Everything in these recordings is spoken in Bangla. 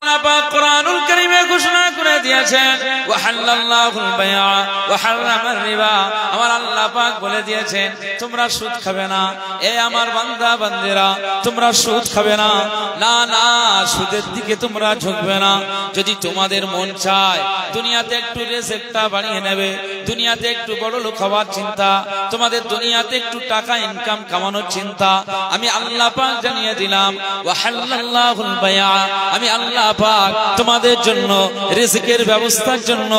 আল্লাহ পাক কোরআনুল কারীমে ঘোষণা করে দিয়েছেন ওয়াহাল্লাল্লাহুল বাইআ ওয়া হারামার রিবা। আমার আল্লাহ পাক বলে দিয়েছেন তোমরা সুদ খাবে না। এ আমার বান্দা বান্দিরা, তোমরা সুদ খাবে না। না না, সুদের দিকে তোমরা ঝুঁকবে না। যদি তোমাদের মন চায় দুনিয়াতে একটু রিজিকটা বাড়িয়ে নেবে, দুনিয়াতে একটু বড় লোক হওয়ার চিন্তা, তোমাদের দুনিয়াতে একটু টাকা ইনকাম কামানোর চিন্তা, আমি আল্লাহ পাক জানিয়ে দিলাম ওয়াহাল্লাল্লাহুল বাইআ, আমি আল্লাহ পাক তোমাদের জন্য রিজিকের ব্যবস্থার জন্য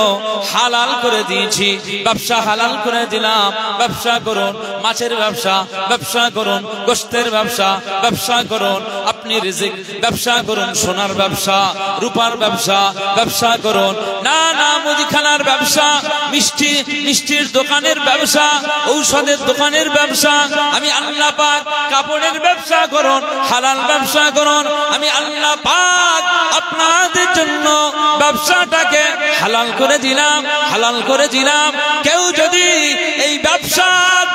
হালাল করে দিয়েছি। ব্যবসা হালাল করে দিলাম। ব্যবসা করুন, মাছের ব্যবসা, ব্যবসা করুন, গোশতের ব্যবসা, ব্যবসা করুন, আপনি রিজিক ব্যবসা করুন, সোনার ব্যবসা, রূপার ব্যবসা, ব্যবসা করুন। না না, মুদিখানার ব্যবসা, মিষ্টির দোকানের ব্যবসা, ঔষধের দোকানের ব্যবসা, আমি আল্লাহ পাক কাপড়ের ব্যবসা করুন, হালাল ব্যবসা করুন। আমি আল্লাহ পাক আপনাদের জন্য ব্যবসাটাকে হালাল করে দিলাম, হালাল করে দিলাম। কেউ যদি এই ব্যবসা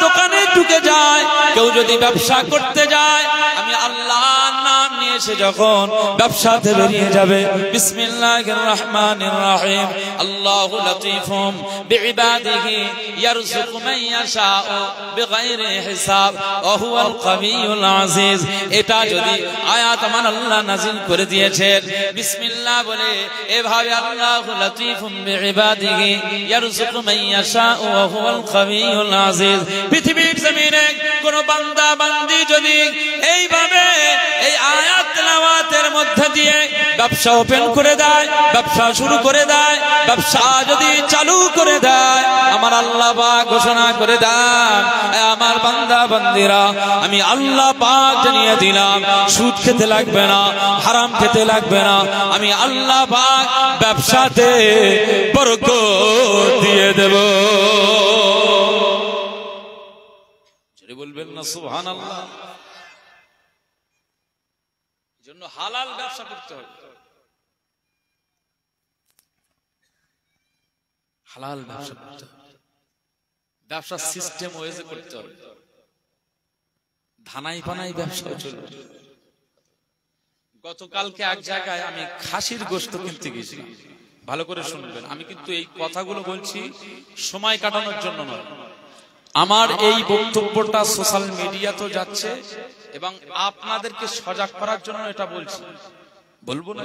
দোকানে ঢুকে যায়, কেউ যদি ব্যবসা করতে যায়, আমি আল্লাহর নাম নিয়ে এসে যখন ব্যবসাতে বেরিয়ে যাবে বিসমিল্লাহির রহমানির রহিম, আল্লাহু লতীফুম বিইবাদিহি ইয়ারযুকু মান ইয়াশাউ বিগাইরি হিসাব ওয়া হুয়াল কাবিয়ুল আজিজ। এটা যদি আয়াত আমার আল্লাহ নাযিল করে দিয়েছেন, বিসমিল্লাহ বলে এভাবে আল্লাহু লতীফুম বিইবাদিহি ইয়ারযুকু মান ইয়াশাউ ওয়া হুয়াল কাবিয়ুল আজিজ। পৃথিবীর জমিনে কোন বান্দা বান্দি যদি এইভাবে এই আয়াত তেলাওয়াতের মধ্যে দিয়ে ব্যবসা ওপেন করে দেয়, ব্যবসা শুরু করে দেয়, ব্যবসা যদি চালু করে দেয়, আমার আল্লাহ পাক ঘোষণা করে দেন আমার বান্দা বান্দিরা, আমি আল্লাহ পাক জানিয়ে দিলাম সুদ খেতে লাগবে না, হারাম খেতে লাগবে না। আমি আল্লাহ পাক ব্যবসাতে বরকত দিয়ে দেব। যদি বলবেন না সুবহানাল্লাহ। জন্য হালাল ব্যবসা করতে হবে, হালাল ব্যবসা করতে হবে, ব্যবসার সিস্টেম ওয়েজে করতে হবে। ধানাই পানাই ব্যবসা চলবে। গতকালকে এক জায়গায় আমি খাসির গোশত কিনতে গেছিলাম, ভালো করে শুনবেন। আমি কিন্তু এই কথাগুলো বলছি সময় কাটানোর জন্য নয়, আমার এই বক্তব্যটা সোশ্যাল মিডিয়াতে যাচ্ছে এবং আপনাদেরকে সজাগ করার জন্য এটা বলছি। বলবো না,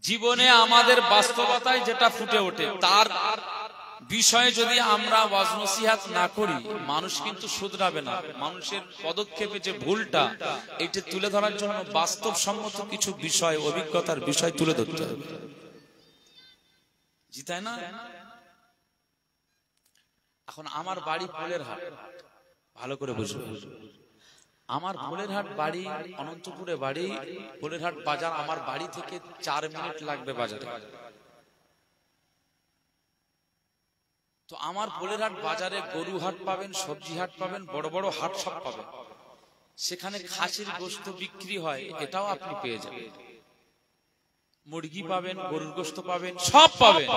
জীবনে আমাদের বাস্তবতায় যেটা ফুটে ওঠে তার বিষয়ে যদি আমরা ওয়াজ নসিহত না করি, মানুষ কিন্তু শুধরাবে না। মানুষের পদক্ষেপে যে ভুলটা, এটা তুলে ধরার জন্য বাস্তবসম্মত কিছু বিষয়, অভিজ্ঞতার বিষয় তুলে ধরতে হবে, জি তাই না? এখন আমার বাড়ি পোলেরহাট, ভালো করে বুঝবে। আমার পোলেরহাট বাড়ি, অনন্তপুরে বাড়ি, পোলেরহাট বাজার আমার বাড়ি থেকে 4 মিনিট লাগবে বাজারে। তো আমার পোলেরহাট বাজারে গরু হাট পাবেন, সবজি হাট পাবেন, বড় বড় হাট সব পাবেন। সেখানে খাসির গোশত বিক্রি হয়, এটাও আপনি পেয়ে যাবেন। মুরগি পাবেন, গরুর গোশত পাবেন, সব পাবেন।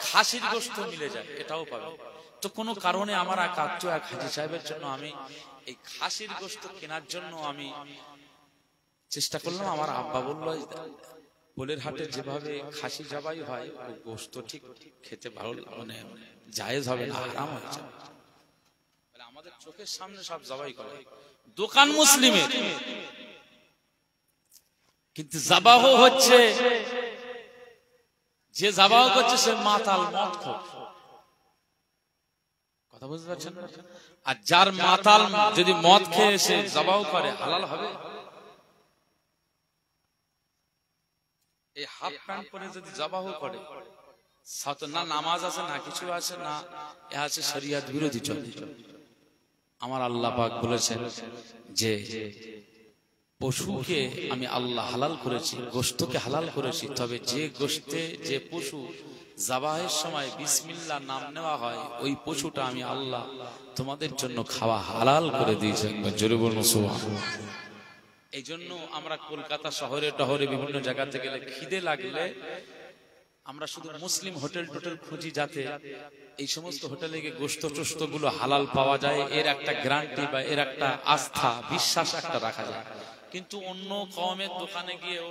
খাসির গোশত মিলে যায়, এটাও পাবেন। তো কোনো কারণে আমার এক আত্মীয়, এক হাজী সাহেবের জন্য আমি এই খাসির গোশত কেনার জন্য আমি চেষ্টা করলাম। আমার আব্বা বলল পোলের হাটে যেভাবে খাসি জবাই হয় ওই গোশত ঠিক খেতে ভালো, মানে জায়েজ হবে না, হারাম হয়ে যাবে। আমাদের চোখের সামনে সব জবাই করে, দোকান মুসলিমের, কিন্তু জবাহ হচ্ছে, যে জবাহ করছে সে মাতাল, মদখোর। কথা বুঝতে পারছেন? আর যার মাতাল যদি মদ খেয়ে এসে জবাহ করে, হালাল হবে? এই হাফ প্যান্ট পরে যদি জবাহ করে, না নামাজ আছে, না কিছু আছে, না এ আছে শরিয়ত বিরোধী চলে। আমার আল্লাহ পাক বলেছেন যে পশুকে আমি আল্লাহ হালাল করেছি, গোশতকে হালাল করেছি, তবে যে গোশতে, যে পশু জবাহের সময় বিসমিল্লাহ নাম নেওয়া হয়, ওই পশুটা আমি আল্লাহ তোমাদের জন্য খাওয়া হালাল করে দিয়েছি। একবার জোরে বলুন সুবহানাল্লাহ। এই জন্য আমরা কলকাতা শহরে টহরে বিভিন্ন জায়গাতে গেলে খিদে লাগলে আমরা শুধু মুসলিম হোটেল টোটেল খুঁজি, যাতে এই সমস্ত হোটেলে গিয়ে গোশত টোস্ত গুলো হালাল পাওয়া যায়, এর একটা গ্যারান্টি বা এর একটা আস্থা, বিশ্বাস একটা রাখা যায়। কিন্তু অন্য কওমের দোকানে গিয়েও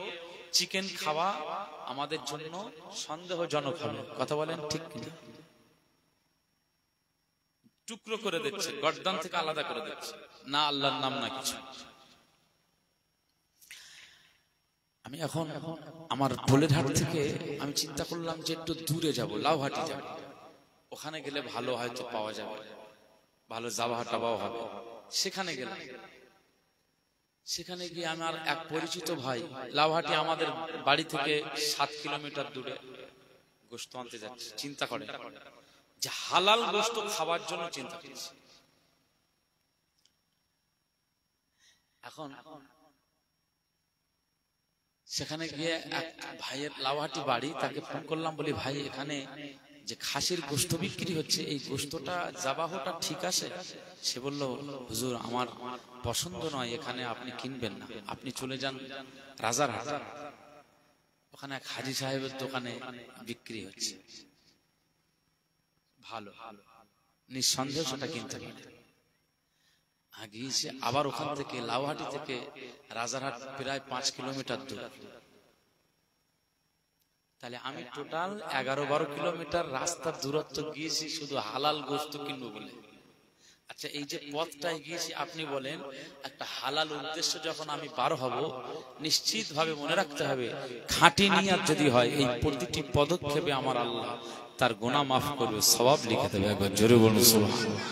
চিকেন খাওয়া আমাদের জন্য সন্দেহজনক হবে। কথা বলেন ঠিক কিনা? টুকরো করে দিচ্ছে, গর্দান থেকে আলাদা করে দিচ্ছে, না আল্লাহর নাম না কিছু। আমি এখন আমার বোলেরহাট থেকে আমি চিন্তা করলাম যে একটু দূরে যাব, লাউহাটি যাব। ওখানে গেলে ভালো হয়তো পাওয়া যাবে, ভালো জাবাহ টাবাও হবে। সেখানে গেলাম, সেখানে গিয়ে আমার এক পরিচিত ভাই, লাউহাটি আমাদের বাড়ি থেকে 7 কিলোমিটার দূরে, গোশত আনতে যাচ্ছে। চিন্তা করে যে হালাল গোশত খাওয়ার জন্য চিন্তা করছে। এখন সেখানে গিয়ে এক ভাইয়ের লাউহাটি বাড়ি, তাকে ফোন করলাম, বলি ভাই এখানে যে খাসির গোশত বিক্রি হচ্ছে, এই গোশতটা জাবাহটা ঠিক আছে? সে বলল হুজুর আমার পছন্দ নয়, এখানে আপনি কিনবেন না, আপনি চলে যান রাজারহাট, ওখানে এক হাজী সাহেবের দোকানে বিক্রি হচ্ছে, ভালো, নিঃসন্দেহ সেটা কিনতে পারে। গিয়েছে আবার ওখান থেকে লাউহাটি থেকে রাজারহাট প্রায় 5 কিলোমিটার দূর। তাহলে আমি টোটাল 11-12 কিলোমিটার রাস্তার দূরত্ব গিয়েছি শুধু হালাল গোশত কিনবো বলে। আচ্ছা, এই যে পথটায় গিয়েছি, আপনি বলেন একটা হালাল উদ্দেশ্য যখন আমি বার হব, নিশ্চিত ভাবে মনে রাখতে হবে খাঁটি নিয়ত যদি হয়, এই প্রতিটি পদক্ষেপে আমার আল্লাহ তার গুনাহ মাফ করবে, সওয়াব লিখে দেবে। একবার জোরে বলুন সুবহানাল্লাহ।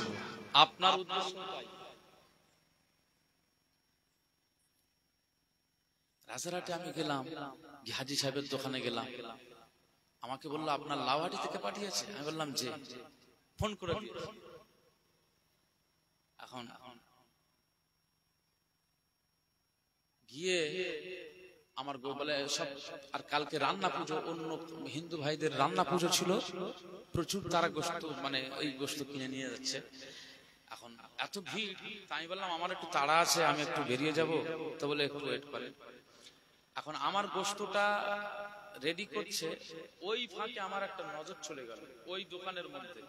আপনার উদ্দেশ্য রাজারহাটে আমি গেলাম, হাজী সাহেবের দোকানে গেলাম, আমাকে বললো আপনার লাউহাটি থেকে পাঠিয়েছে? আমি বললাম যে, ফোন করে দিয়েছে। এখন গিয়ে আমার বলে সব, আর কালকে রান্না পুজো, অন্য হিন্দু ভাইদের রান্না পুজো ছিল, প্রচুর তারা গোশত মানে ওই গোশত কিনে নিয়ে যাচ্ছে। এখন এত ভিড়, আমি বললাম আমার একটু তাড়া আছে, আমি একটু বেরিয়ে যাব, তো বলে একটু ওয়েট করেন। এখন আমার গোশতটা রেডি করছে, ওই ফাঁকে আমার একটা নজর চলে গেল ওই দোকানের মধ্যে।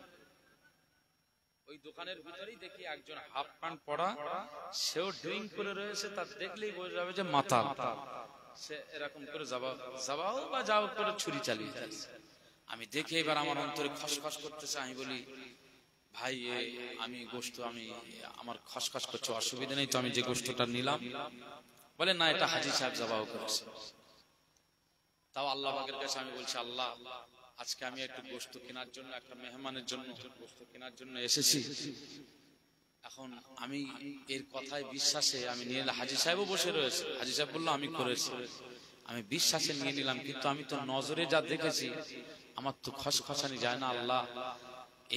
ওই দোকানের ভিতরেই দেখি একজন হাফ প্যান্ট পরা, সেও ড্রিঙ্ক করে রয়েছে, তার দেখলেই বোঝা যাবে যে মাতাল। সে এরকম করে যাবাও বা যাও করে ছুরি চালিয়ে যাচ্ছে। আমি দেখি এবার আমার অন্তরে খসখস করতেছে। আমি বলি ভাই আমি গোশত, আমি আমার খসখস করছে, অসুবিধা নেই তো, আমি যে গোশতটা নিলাম? বলে না, এটা হাজী সাহেব জবাহ করেছে। তাও আল্লাহ পাকের কাছে আমি বলছি, আল্লাহ আজকে আমি একটু গোশত কেনার জন্য, একটা মেহমানের জন্য গোশত কেনার জন্য এসেছি। এখন আমি এর কথায় বিশ্বাসে আমি নিয়ে, হাজী সাহেবও বসে রয়েছে, হাজী সাহেব বললো আমি করেছি, আমি বিশ্বাসে নিয়ে নিলাম, কিন্তু আমি তো নজরে যা দেখেছি আমার তো খসখসানি যায় না। আল্লাহ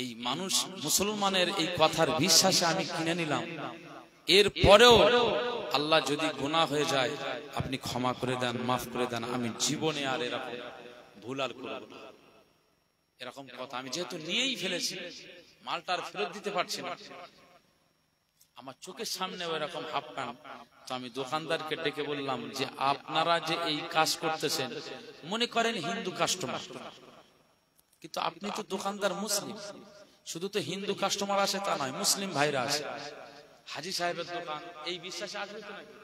এই মানুষ মুসলমানের এই কথার বিশ্বাসে আমি কিনে নিলাম, এর পরেও আল্লাহ যদি গুনাহ হয়ে যায় আপনি ক্ষমা করে দেন, মাফ করে দেন, আমি জীবনে আর এরকম ভুল আর করব না। এরকম কথা আমি যেহেতু নিয়েই ফেলেছি, মালটা আর ফেরত দিতে পারছি না। আমার চোখের সামনে এরকম হাফ প্যান্ট, তো আমি দোকানদারকে ডেকে বললাম যে আপনারা যে এই কাজ করতেছেন, মনে করেন হিন্দু কাস্টমার, কিন্তু আপনি তো দোকানদার মুসলিম, শুধু তো হিন্দু কাস্টমার আসে তা নয়, মুসলিম ভাইরা আসে। হাজী সাহেবের দোকান, এই বিশ্বাসে আসবে তো নাকি?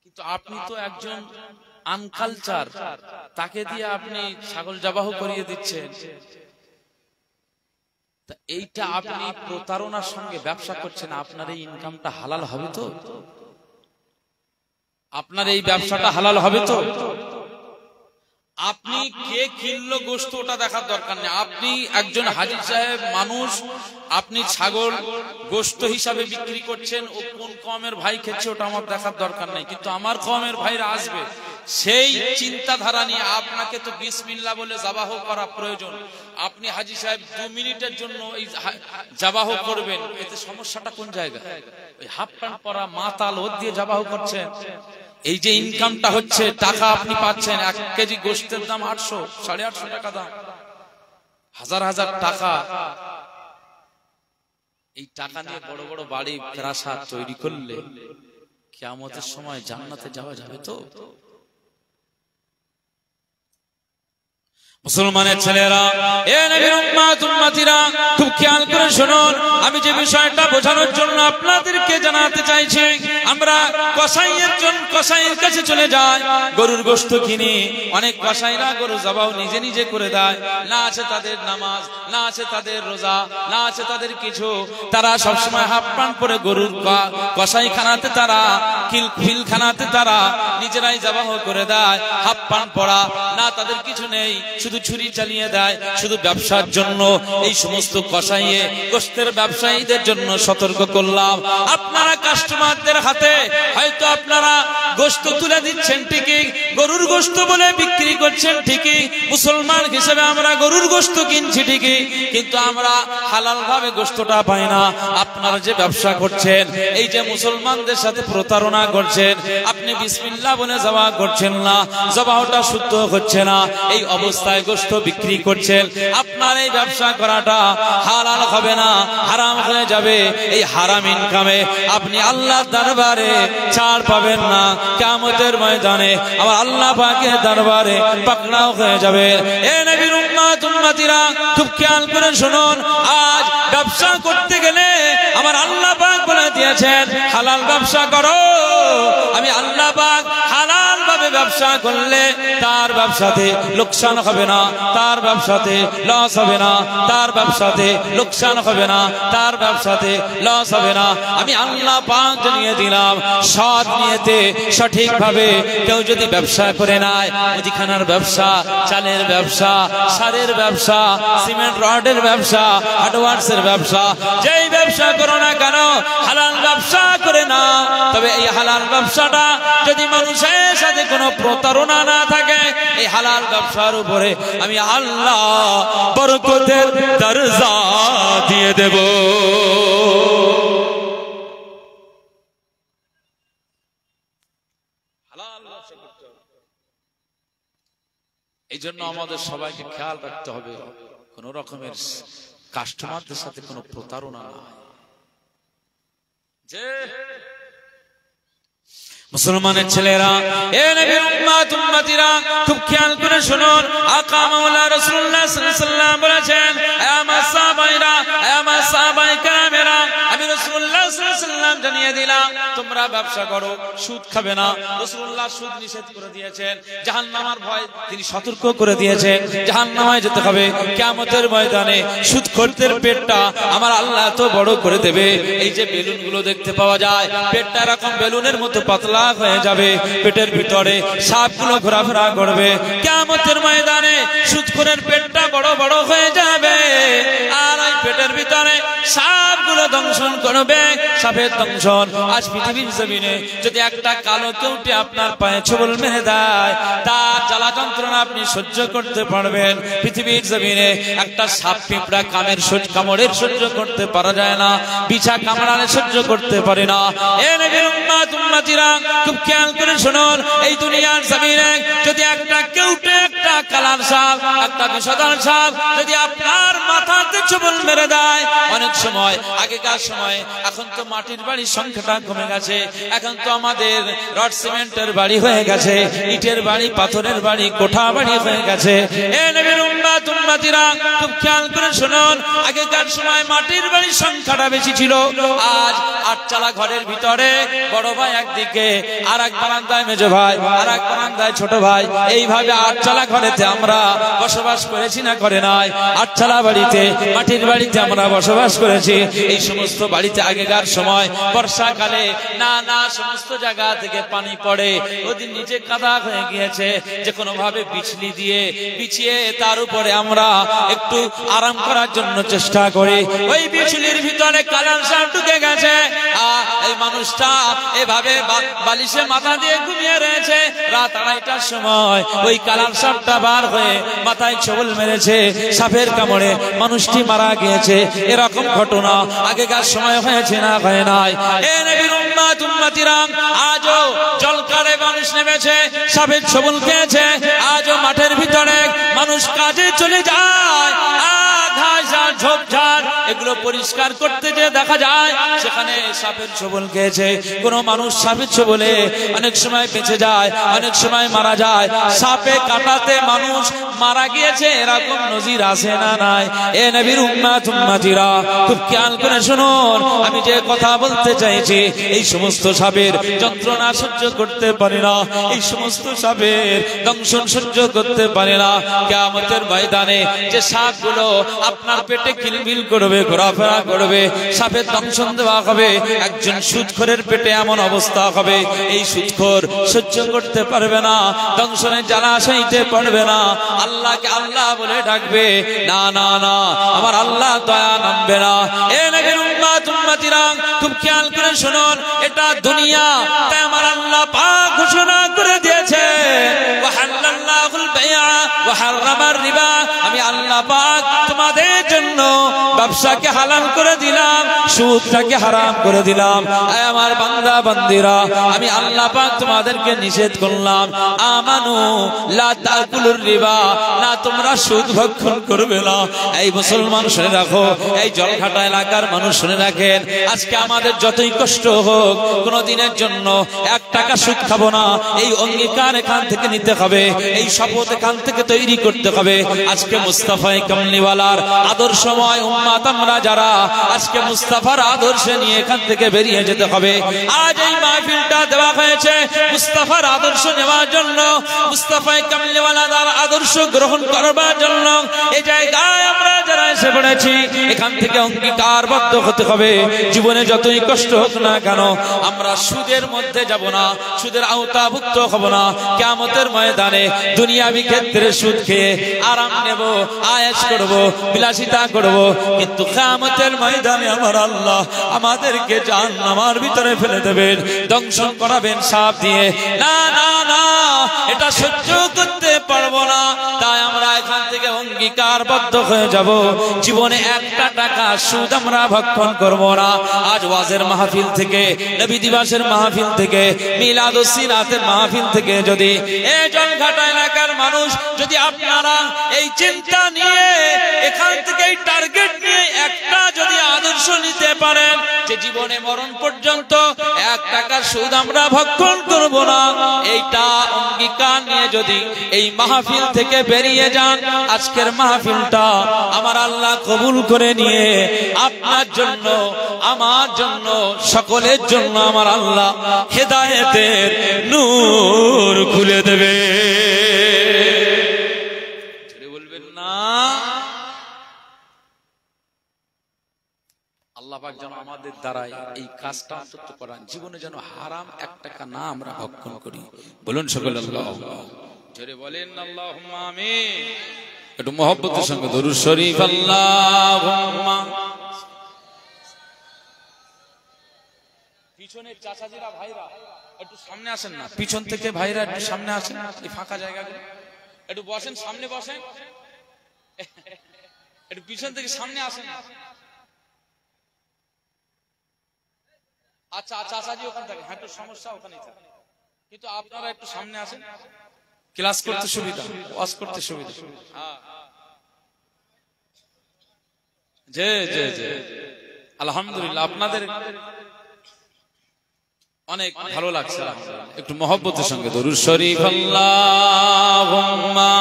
কিন্তু আপনি তো একজন আনকালচার, তাকে দিয়ে আপনি ছাগল জবাহ করিয়ে দিচ্ছেন, তা এইটা আপনি প্রতারণার সঙ্গে ব্যবসা করছেন, আপনার এই ইনকামটা হালাল হবে তো? আপনার এই ব্যবসাটা হালাল হবে তো? আপনি কে কিনলো গোশত ওটা দেখার দরকার নেই, আপনি একজন হাজী সাহেব মানুষ, আপনি ছাগল গোশত হিসাবে বিক্রি করছেন, ও কোন কওমের ভাই খেচ্ছে ওটা আমার দেখার দরকার নেই, কিন্তু আমার কওমের ভাইরা আসবে সেই চিন্তাধারা নিয়ে আপনাকে তো বিসমিল্লাহ বলে জবাহ করা প্রয়োজন। আপনি হাজী সাহেব 2 মিনিটের জন্য এই জবাহ করবেন, এতে সমস্যাটা কোন জায়গায়? ওই হাফ প্যান্ট পরা মাতাল ওর দিয়ে জবাহ করছেন, এই যে ইনকামটা হচ্ছে, টাকা আপনি পাচ্ছেন, 1 কেজি গোশতের দাম 800, 850 টাকা দাম, হাজার হাজার টাকা। এই টাকা নিয়ে বড় বড় বাড়ি প্রাসাদ তৈরি করলে কিয়ামতের সময় জান্নাতে যাওয়া যাবে তো? মুসলমানের ছেলেরা, এ নবীর উম্মত উম্মতিরা খুব খেয়াল করে শুনুন, আমি যে বিষয়টা বোঝানোর জন্য আপনাদেরকে জানাতে চাইছি, আমরা কসাইয়ের কাছে চলে যাই, গরুর গোশত কিনি। অনেক কসাইরা গরু জবাও নিজে নিজে করে দেয়, না আছে তাদের নামাজ, না আছে তাদের রোজা, না আছে তাদের কিছু, তারা সবসময় হাফ প্যান্ট পরে গরুর কসাইখানাতে তারা খিলখানাতে তারা নিজেরাই জবাহ করে দেয়, হাফ প্যান্ট পরা, না তাদের কিছু নেই, শুধু ছুরি চালিয়ে দেয়, শুধু ব্যবসার জন্য। এই সমস্ত কসাইয়ে গোশতের ব্যবসায়ীদের জন্য সতর্ক করলাম, আপনারা কাস্টমারদের হাতে হয়তো আপনারা গোশত তুলে দিচ্ছেন ঠিকই, গরুর গোশত বলে বিক্রি করছেন ঠিকই, মুসলমান হিসেবে আমরা গরুর গোশত কিনছি ঠিকই, কিন্তু আমরা হালাল ভাবে গোশতটা পাই না। আপনারা যে ব্যবসা করছেন, এই যে মুসলমানদের সাথে প্রতারণা করছেন, আপনি বিসমিল্লাহ বলে জবাহ করছেন না, জবাহটা শুদ্ধ হচ্ছে না, এই অবস্থায় গোশত বিক্রি করছেন, আপনার এই ব্যবসা করাটা হালাল হবে না, হারাম হয়ে যাবে। এই হারাম ইনকামে আপনি আল্লাহর দরবারে ছাড় পাবেন না, কিয়ামতের ময়দানে আমার আল্লাহ পাকের দরবারে পাকড়াও হয়ে যাবে। এ নবীর উম্মতিরা খুব খেয়াল করে শুনুন, আজ ব্যবসা করতে গেলে আমার আল্লাহ পাক বলে দিয়েছেন হালাল ব্যবসা করো। আমি আল্লাহ পাক হালাল ভাবে ব্যবসা করলে তার ব্যবসাতে লোকসান হবে না, তার ব্যবসাতে লস হবে না, তার ব্যবসাতে লোকসান হবে না, তার ব্যবসাতে লস হবে না। আমি আল্লাহ পাক জানিয়ে দিলাম, সৎ নিয়তে সঠিকভাবে কেউ যদি ব্যবসা করে নেয়, মুদিখানার ব্যবসা, চালের ব্যবসা, সারের ব্যবসা, সিমেন্ট রডের ব্যবসা, হার্ডওয়্যারসের ব্যবসা, যেই ব্যবসা করো না কেন হালাল ব্যবসা করে নাও। তবে এই হালাল ব্যবসাটা যদি মানুষের সাথে কোনো প্রতারণা না থাকে, এই হালাল ব্যবসার উপরে আমি আল্লাহ বরকতের দরজা দিয়ে দেব। এই জন্য আমাদের সবাইকে খেয়াল রাখতে হবে, কোন রকমের কাস্টমারদের সাথে কোনো প্রতারণা না। যে মুসলমানের ছেলেরা, এ নবীর উম্মতিরা খুব খেয়াল করে শুনুন, আকা মাওলা রাসূলুল্লাহ সাল্লাল্লাহু আলাইহি ওয়াসাল্লাম বলেছেন, এ আমার সাহাবাইরা, এ আমার সাহাবায়ে কেরামেরা, আমি রাসূলুল্লাহ সাল্লাল্লাহু আলাইহি ওয়াসাল্লাম জানিয়ে দিলাম তোমরা ব্যবসা করো, সুদ খাবে না। রাসূলুল্লাহ সুদ নিষেধ করে দিয়েছেন, জাহান্নামের ভয় তিনি সতর্ক করে দিয়েছেন, জাহান্নামে যেতে হবে। কিয়ামতের ময়দানে সুদখোরদের পেটটা আমার আল্লাহ তো বড় করে দেবে। এই যে বেলুনগুলো দেখতে পাওয়া যায়, পেটটা এরকম বেলুনের মতো পাতলা হয়ে যাবে, পেটের ভিতরে সাপগুলো ঘোরাফেরা করবে। কিয়ামতের ময়দানে সুদখোরের পেটটা বড় বড় হয়ে যাবে, আর এই পেটের ভিতরে সাপগুলো দংশন করবে, সাপের দংশন। আজ পৃথিবীর জমিনে যদি একটা কালো কেউটে আপনার পায়ে ছোবল মেরে দেয়, তার জ্বালা যন্ত্রণা আপনি সহ্য করতে পারবেন? পৃথিবীর জমিনে একটা সাপ পিঁপড়া কামড়ের সহ্য করতে পারা যায় না, বিছা কামড়ালে সহ্য করতে পারে না। এ নবীর উম্মতিরা খুব খেয়াল করে শুনুন, এই দুনিয়ার জমিনে যদি একটা কেউটে, একটা কালার সাপ, একটা বিষধর সাপ যদি আপনার মাথাতে ছোবল মেরে দেয়, অনেক সময় আগেকার সময়, এখন তো মাটির বাড়ির সংখ্যাটা কমে গেছে, এখন তো আমাদের রড সিমেন্টের বাড়ি হয়ে গেছে, ইটের বাড়ি, পাথরের বাড়ি, কোঠা বাড়ি হয়ে গেছে। এ নবীর উম্মতিরা খুব খেয়াল করে শুনুন, আগেকার সময় মাটির বাড়ির সংখ্যাটা বেশি ছিল। আজ আটচালা ঘরের ভিতরে বড় ভাই একদিকে, আর এক বারান্দায় মেজ ভাই, আর এক বারান্দায় ছোট ভাই, এইভাবে আটচালা ঘরেতে আমরা বসবাস করেছি না করে নাই? আটচালা বাড়িতে, মাটির বাড়িতে আমরা বসবাস করেছি। এই সমস্ত বাড়িতে আগেকার সময় বর্ষাকালে না সমস্ত জায়গা থেকে পানি পড়ে, ওদিন নিচে কাদা হয়ে গিয়েছে, যে কোনো ভাবে বিছলি দিয়ে বিছিয়ে তার উপরে আমরা একটু আরাম করার জন্য চেষ্টা করি। ওই বিছলির ভিতরে কালার সাপ ঢুকে গেছে, এই মানুষটা এভাবে বালিশে মাথা দিয়ে ঘুমিয়ে রয়েছে। রাত 2:30টার সময় ওই কালার সাপটা বার হয়ে মাথায় ছোবল মেরেছে, সাপের কামড়ে মানুষটি মারা গিয়েছে। এরকম ঘটনা আগেকার সময় হয়েছে না হয় নাই? এ নবীর উম্মতিরা, আজও জলকারে মানুষ নেমেছে, সাপের ছোবল খেয়েছে, আজও মাঠের ভিতরে মানুষ কাজে চলে যায়, ঘাস আর ঝোপঝাড় এগুলো পরিষ্কার করতে যে দেখা যায় সেখানে সাপের ছোবল খেয়েছে। কোন মানুষ সাপের ছোবলে অনেক সময় বেঁচে যায়, অনেক সময় মারা যায়। সাপে কাটাতে মানুষ মারা গিয়েছে, এরকম নজির আছে না নাই? এ নবীর উম্মত উম্মতিরা খুব খেয়াল করে শুনুন, আমি যে কথা বলতে চাইছি, এই সমস্ত সাপের যন্ত্রণা সহ্য করতে পারে না, এই সমস্ত সাপের দংশন সহ্য করতে পারে না। কিয়ামতের ময়দানে যে সাপগুলো আপনার পেটে কিলবিল করবে, ঘোরাফেরা করবে, সাপের দংশন দেওয়া হবে, একজন সুদখোরের পেটে এমন অবস্থা হবে, এই সুদখোর সহ্য করতে পারবে না, দংশনে জ্বালা সইতে পারবে না, আল্লাহকে আল্লাহ বলে ডাকবে, না না না, আমার আল্লাহ দয়া নামবে না। এ নবীর উম্মত উম্মতিরা খুব খেয়াল করে শুনুন, এটা দুনিয়া, তাই আমার আল্লাহ পাক ঘোষণা করে দিয়েছে, ওয়াহাল্লাল্লাহুল বাইআ ওয়া হারামার রিবা, আমি আল্লাহ পাক তোমাদের জন্য ব্যবসাকে হালাল করে দিলাম, সুদটাকে হারাম করে দিলাম। আয় আমার বান্দা বান্দিরা, আমি আল্লাহ পাক তোমাদেরকে নিষেধ করলাম, আমানু লা তাকুলুর রিবা, না তোমরা সুদ ভক্ষণ করবে না। এই মুসলমান শুনে রাখো, এই জলঘাটা এলাকার মানুষ শুনে রাখেন, আজকে আমাদের যতই কষ্ট হোক, কোন দিনের জন্য 1 টাকা সুদ খাবো না, এই অঙ্গীকার এখান থেকে নিতে হবে, এই শপথ এখান থেকে তৈরি করতে হবে। আজকে মুস্তাফায়ে কামলিওয়ালার আদর্শময় উম্মত আমরা যারা, আজকে মুস্তাফার আদর্শ নিয়ে এখান থেকে বেরিয়ে যেতে হবে। আজ এই মাহফিলটা দেওয়া হয়েছে মুস্তাফার আদর্শ নেওয়ার জন্য, মুস্তাফায়ে কামলিওয়ালার আদর্শ গ্রহণ করবার জন্য। এই জায়গায় আমরা যারা এসে পড়েছি, এখান থেকে অঙ্গীকারবদ্ধ হতে হবে, জীবনে যতই কষ্ট হোক না কেন, আমরা সুদের মধ্যে যাব না, সুদের আওতাভুক্ত হব না। কিয়ামতের ময়দানে দুনিয়াবি ক্ষেত্রে সুদ খেয়ে আরাম নেব, আয়েশ করব, বিলাসিতা করব, কিন্তু কিয়ামতের ময়দানে আমার আল্লাহ আমাদেরকে জাহান্নামের ভিতরে ফেলে দেবেন, দংশন করাবেন সাপ দিয়ে। না না না, এটা সহ্য করতে পারবো না। তাই আমরা এখান থেকে অঙ্গীকারবদ্ধ হয়ে যাব, জীবনে 1 টাকা সুদ আমরা ভক্ষণ করব না। আজ ওয়াজের মাহফিল থেকে, নবী দিবসের মাহফিল থেকে, মিলাদুস সিরাতের মাহফিল থেকে যদি এই জলঘাটা এলাকার মানুষ, যদি আপনারা এই চিন্তা নিয়ে, এখান থেকে এই টার্গেট নিয়ে একটা যদি আদর্শ নিতে পারেন যে জীবনে মরণ পর্যন্ত 1 টাকা সুদ আমরা ভক্ষণ করব না, এইটা অঙ্গীকার নিয়ে যদি এই মাহফিল থেকে বেরিয়ে যান, আজকের মাহফিলটা আমার আল্লাহ কবুল করে নিয়ে আপনার জন্য, আমার জন্য, সকলের জন্য আমার আল্লাহ হেদায়েতের নূর খুলে দেবে। বলবেন না, আল্লাহ পাক যেন আমাদের দ্বারাই এই কাজটা অন্তত করান, জীবনে যেন হারাম 1 টাকা না আমরা ভক্ষণ করি। বলুন সকলে আল্লাহ, জোরে বলেন আল্লাহুম্মা আমিন। একটু মহব্বতের সঙ্গে দরুদ শরীফ আল্লাহুম্মা। পিছনের চাচাজিরা ভাইরা একটু সামনে আসেন না, পিছন থেকে ভাইরা একটু সামনে আসেন, এই ফাঁকা জায়গাগুলো একটু বসেন, সামনে বসেন, একটু পিছন থেকে সামনে আসেন। আচ্ছা চাচাজি ওখানে থাকে, হ্যাঁ একটু সমস্যা ওখানেই থাকে, কিন্তু আপনারা একটু সামনে আসেন, ক্লাস করতে সুবিধা, ওয়াজ করতে সুবিধা। জি জি জি, আলহামদুলিল্লাহ, আপনাদের অনেক ভালো লাগছে, একটু মহব্বতের সঙ্গে দরুদ শরীফ আল্লাহুম্মা।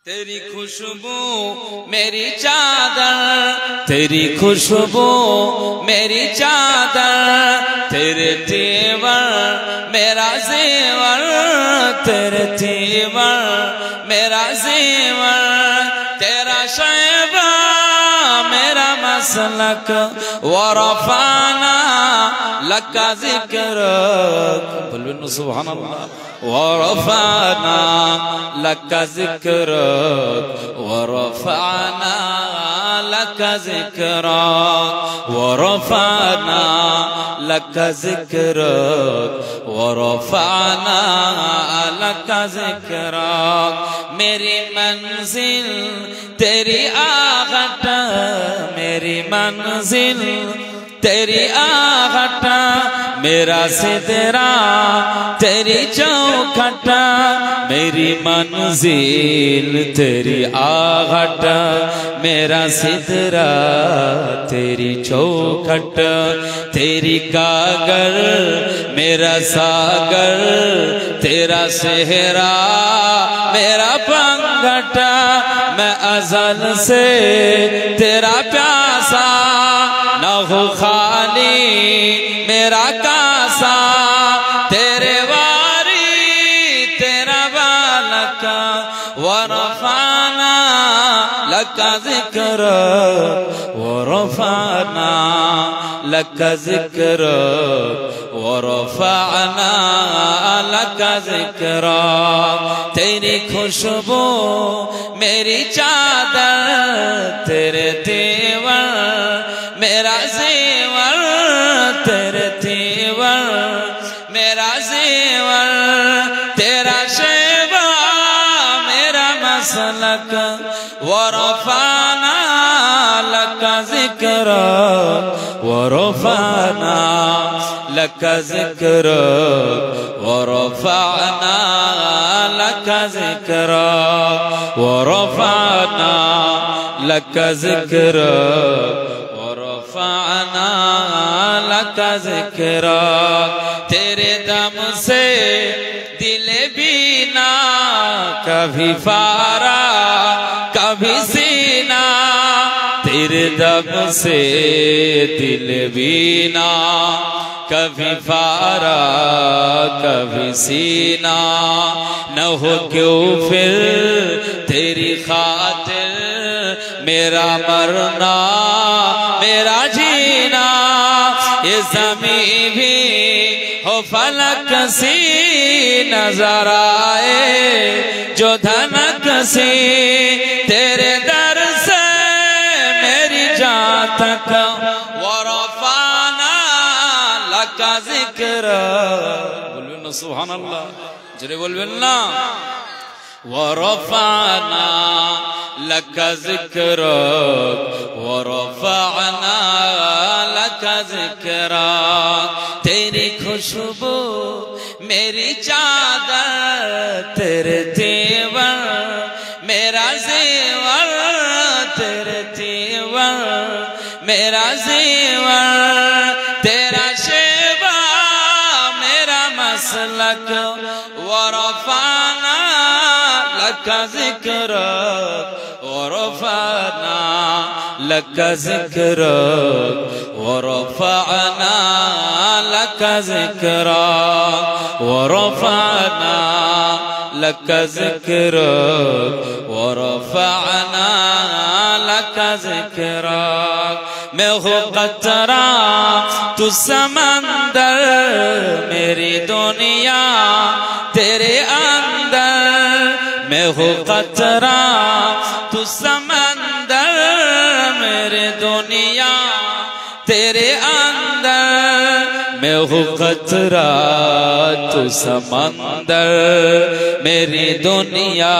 तेरी खुशबू मेरी चादर, तेरी खुशबू मेरी चादर, तेरे तेवर मेरा जेवर, तेरे तेवर मेरा जेवर, तेरा शैबा मेरा मसलक, वरफाना लका जिक्रक। बोलो सुभान अल्लाह। ورفعنا لك ذكرك، ورفعنا لك ذكرك، ورفعنا لك ذكرك، ورفعنا لك ذكرك۔ मेरी मंजिल तेरी आगट، मेरी मंजिल तेरी आगट، میرا سدرا تیری چوکھٹ میری منزل تیری آغٹ میرا سدرا تیری چوکھٹ تیری گاگر میرا ساگر تیرا صحرا میرا پنگھٹ میں ازل سے تیرا پیاسا نہ ہو خالی میرا کاسا تیرے واری تیرا بالک ورفعنا لک ذکر ورفعنا لک ذکر ورفعنا لک ذکر تیری خوشبو میری چادر تیرے تیور میرا زیور تیرے تیور میرا زیور تیرا شیبہ میرا مسلک ورفعنا لک ذکر ورفعنا لک ذکر ورفعنا لک ذکر ورفعنا لک ذکر ورفعنا لک ذکر تیرے دم سے دل بینا کبھی فارا کبھی سینہ تیرے دم سے دل بینا کبھی فارا کبھی سینہ نہ ہو کیوں پھر تیری خاطر میرا مرنا میرا جینا یہ زمین بھی ہو فلک سی نظر آئے جو دھنک سی تیرے در سے میری جان تک ورفعنا لک ذکر بولو سبحان اللہ جرے بولو ورفعنا لک ذکر ورفعنا لک ذکر تیری خوشبو میری چادر تیرے تیور میرا زیور تیرے تیور میرا زیور تیرا شیبہ میرا مسلک ورفعنا لک ذکر ورفعنا لک ذکر ورفعنا لک ذکر ورفعنا لک ذکر ورفعنا لک ذکر میں ہوں قطرہ تو سمندر میری دنیا تیرے اندر میں ہوں قطرہ تو سمندر میرے دنیا تیرے اندر میں ہوں قطرہ تو سمندر میری دنیا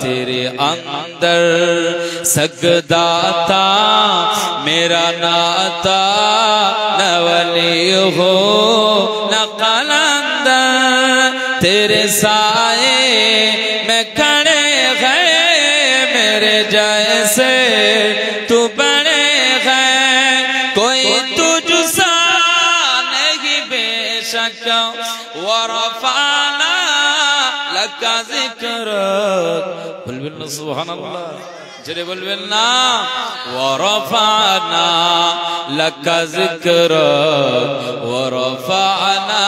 تیرے اندر سجداتا میرا ناتا نہ ولی ہو نہ قلندر تیرے سائے میں کھڑے گئے میرے جیسے تو بڑے گئے کوئی تجھ سا نہیں بے شک ورفعنا لک ذکر بل بل سبحان اللہ جرے بل بلنا ورفعنا لک ذکر ورفعنا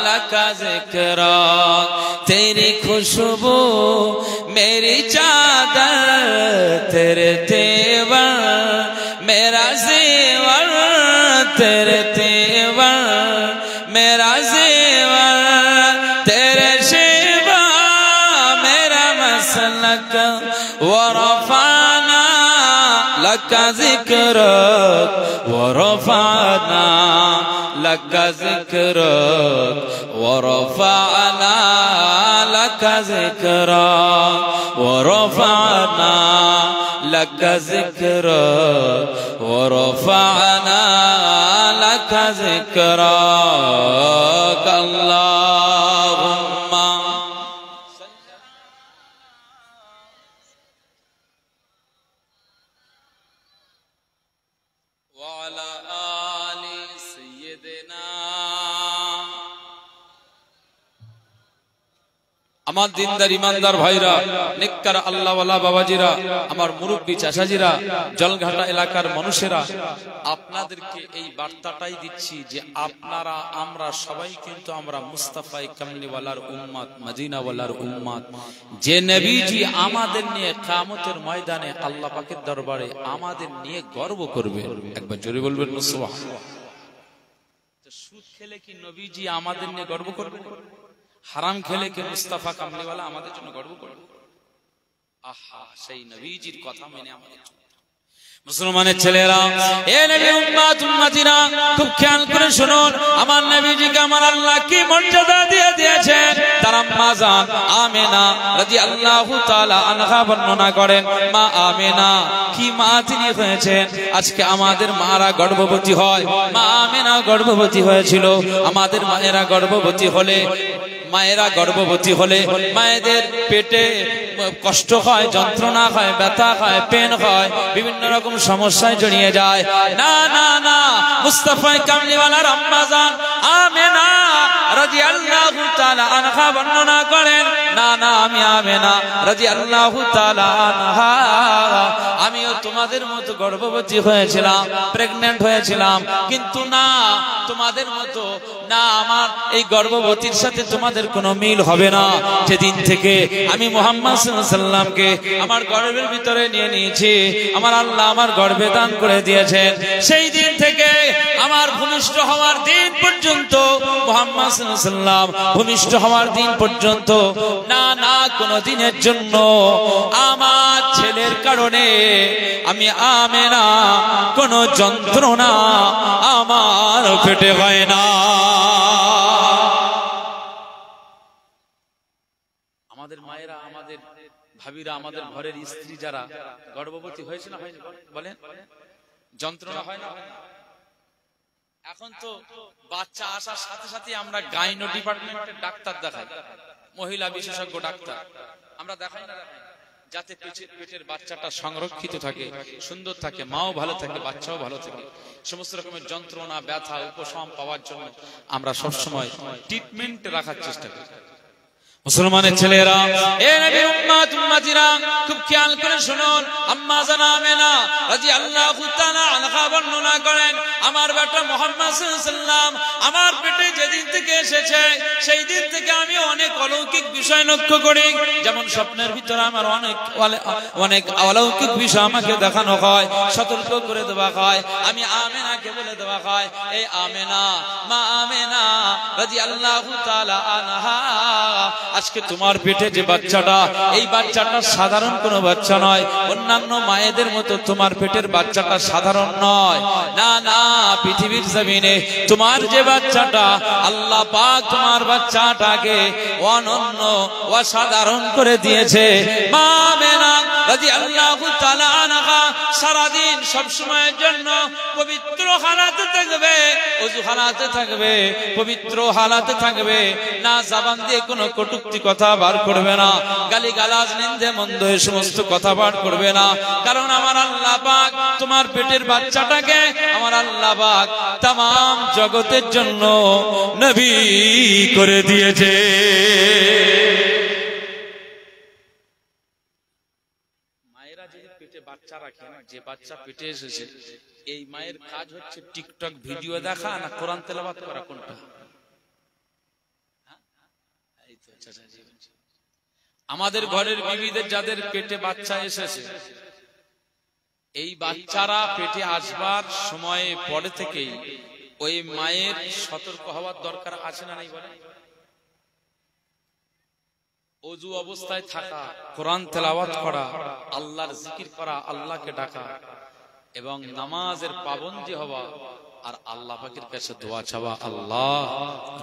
لک ذکر تیری خوشبو میری چادر تیرے تیور میرا زیور تیرے تیور میرا زیور تیرے شیبہ میرا مسلک ورفعنا لک ذکر ورفعنا لک ذکر ورفعنا لک ذکر ورفعنا لک ذکر ورفعنا لک ذكرك اللهم وعلى آل سيدنا আমার দিনদার ইমানদার ভাইরা, নেককার আল্লাহওয়ালা বাবাজিরা, আমার মুরব্বী চাচাজিরা, জলঘাটা এলাকার মানুষেরা, আপনাদেরকে এই বার্তাটাই দিচ্ছি যে আপনারা আমরা সবাই কিন্তু আমরা মুস্তাফায়ে কামলিওয়ালার উম্মত, মদিনাওয়ালার উম্মত। যে নবীজি আমাদের নিয়ে কিয়ামতের ময়দানে আল্লাহ পাকের দরবারে আমাদের নিয়ে গর্ব করবে, একবার জোরে বলবেন সুবহানাল্লাহ। তো সুদ খেলে কি নবীজি আমাদের নিয়ে গর্ব করবে? হারাম খেলে কি মুস্তাফা কামলিওয়ালা আমাদের জন্য গর্ব করবে? আহা, সেই নবীজির কথা মেনে আমাদের মুসলমানের ছেলেরা, এ নবী উম্মত উম্মতিরা, খুব খেয়াল করে শুনুন, আমার নবীজিকে আমার আল্লাহ কি মর্যাদা দিয়ে দিয়েছেন। তার আম্মা জান আমেনা রাদিয়াল্লাহু তাআলা আনহা বর্ণনা করেন, মা আমেনা কি মা তিনি হয়েছেন। আজকে আমাদের মারা গর্ভবতী হয়, মা আমেনা গর্ভবতী হয়েছিল। আমাদের মায়েরা গর্ভবতী হলে মায়েদের পেটে কষ্ট হয়, যন্ত্রণা হয়, ব্যথা হয়, পেন হয়, বিভিন্ন রকম সমস্যায় জড়িয়ে যায়। না না না, মুস্তাফায়ে কামলিওয়ালার আম্মা জান আমেনা রাদিয়াল্লাহু তাআলা আনহা বর্ণনা করেন, না না, আমি আমেনা রাদিয়াল্লাহু তাআলা আনহা আমিও তোমাদের মতো গর্ভবতী হয়েছিলাম, প্রেগন্যান্ট হয়েছিলাম, কিন্তু না তোমাদের মতো না, আমার এই গর্ভবতীর সাথে তোমাদের কোনো মিল হবে না। যেদিন থেকে আমি মুহাম্মদ সাল্লাল্লাহু আলাইহি ওয়াসাল্লামকে আমার গর্ভের ভিতরে নিয়ে নিয়েছি, আমার আল্লাহ আমার গর্ভে দান করে দিয়েছেন, সেই দিন থেকে আমার ভূমিষ্ঠ হওয়ার দিন পর্যন্ত, মুহাম্মদ সাল্লাল্লাহু আলাইহি ওয়াসাল্লাম ভূমিষ্ঠ হওয়ার দিন পর্যন্ত না না কোনো দিনের জন্য আমার ছেলের কারণে আমি আমেনা কোনো যন্ত্রণা আমার পেটে হয় না। আমাদের মায়েরা, আমাদের ভাবিরা, আমাদের ঘরের স্ত্রী যারা গর্ভবতী হয়েছে না হয়নি বলেন, যন্ত্রণা হয় না? এখন তো বাচ্চা আসার সাথে সাথে আমরা গাইনো ডিপার্টমেন্টের ডাক্তার দেখাই, মহিলা বিশেষজ্ঞ ডাক্তার আমরা দেখাই না, যাতে পেটের বাচ্চাটা সংরক্ষিত থাকে, সুন্দর থাকে, মাও ভালো থাকে, বাচ্চাও ভালো থাকে। সমস্ত রকমের যন্ত্রণা, ব্যথা, উপশম পাওয়ার জন্য আমরা সবসময় ট্রিটমেন্ট রাখার চেষ্টা করি। মুসলমানের ছেলেরা, এ নবী উম্মত উম্মতিরা, খুব খেয়াল করে শুনুন, আম্মা জান আমেনা রাদিয়াল্লাহু তাআলা আনহা বর্ণনা করেন, আমার বেটা মুহাম্মদ সাল্লাল্লাহু আলাইহি ওয়াসাল্লাম আমার পেটে যেদিন থেকে এসেছে সেই দিন থেকে আমি অনেক অলৌকিক বিষয় লক্ষ্য করি। যেমন স্বপ্নের ভিতরে আমার অনেক অলৌকিক বিষয় আমাকে দেখানো হয়, সতর্ক করে দেওয়া হয়, আমি আমেনাকে বলে দেওয়া হয়, এই আমেনা, মা আমেনা রাদিয়াল্লাহু তাআলা আনহা, আজকে তোমার পেটে যে বাচ্চাটা, এই বাচ্চাটা সাধারণ কোনো বাচ্চা নয়, অন্যান্য মায়েদের মতো তোমার পেটের বাচ্চাটা সাধারণ নয়। না না, পৃথিবীর জমিনে তোমার যে বাচ্চাটা, আল্লাহ পাক তোমার বাচ্চাটাকে অনন্য অসাধারণ করে দিয়েছে। মা আমেনা রাদিয়াল্লাহু তাআলা আনহা সারাদিন সব সময়ের জন্য পবিত্র হালাতে থাকবে, ওযু হালাতে থাকবে, পবিত্র হালাতে থাকবে, না জবান দিয়ে কোনো কটূক্তি কথা বার করবে না, গালি গালাজ, নিন্দে মন্দ এই সমস্ত কথা বার করবে না। কারণ আমার আল্লাহ পাক তোমার পেটের বাচ্চাটাকে আমার আল্লাহ পাক तमाम জগতের জন্য নবী করে দিয়েছে। মায়েরা যে পেটে বাচ্চা রাখে না, যে বাচ্চা পেটে এসেছে, এই মায়ের কাজ হচ্ছে টিকটক ভিডিও দেখা না কোরআন তেলাওয়াত করা, কোনটা? আমাদের ঘরের বিবিদের যাদের পেটে বাচ্চা এসেছে, এই বাচ্চারা পেটে আসবার সময় পরে থেকেই ওই মায়ের সতর্ক হওয়ার দরকার আছে না নাই বলে? ওযু অবস্থায় থাকা, কোরআন তেলাওয়াত করা, আল্লাহর জিকির করা, আল্লাহকে ডাকা এবং নামাজের পাবন্দী হওয়া আর আল্লাহ পাকের কাছে দোয়া চাওয়া, আল্লাহ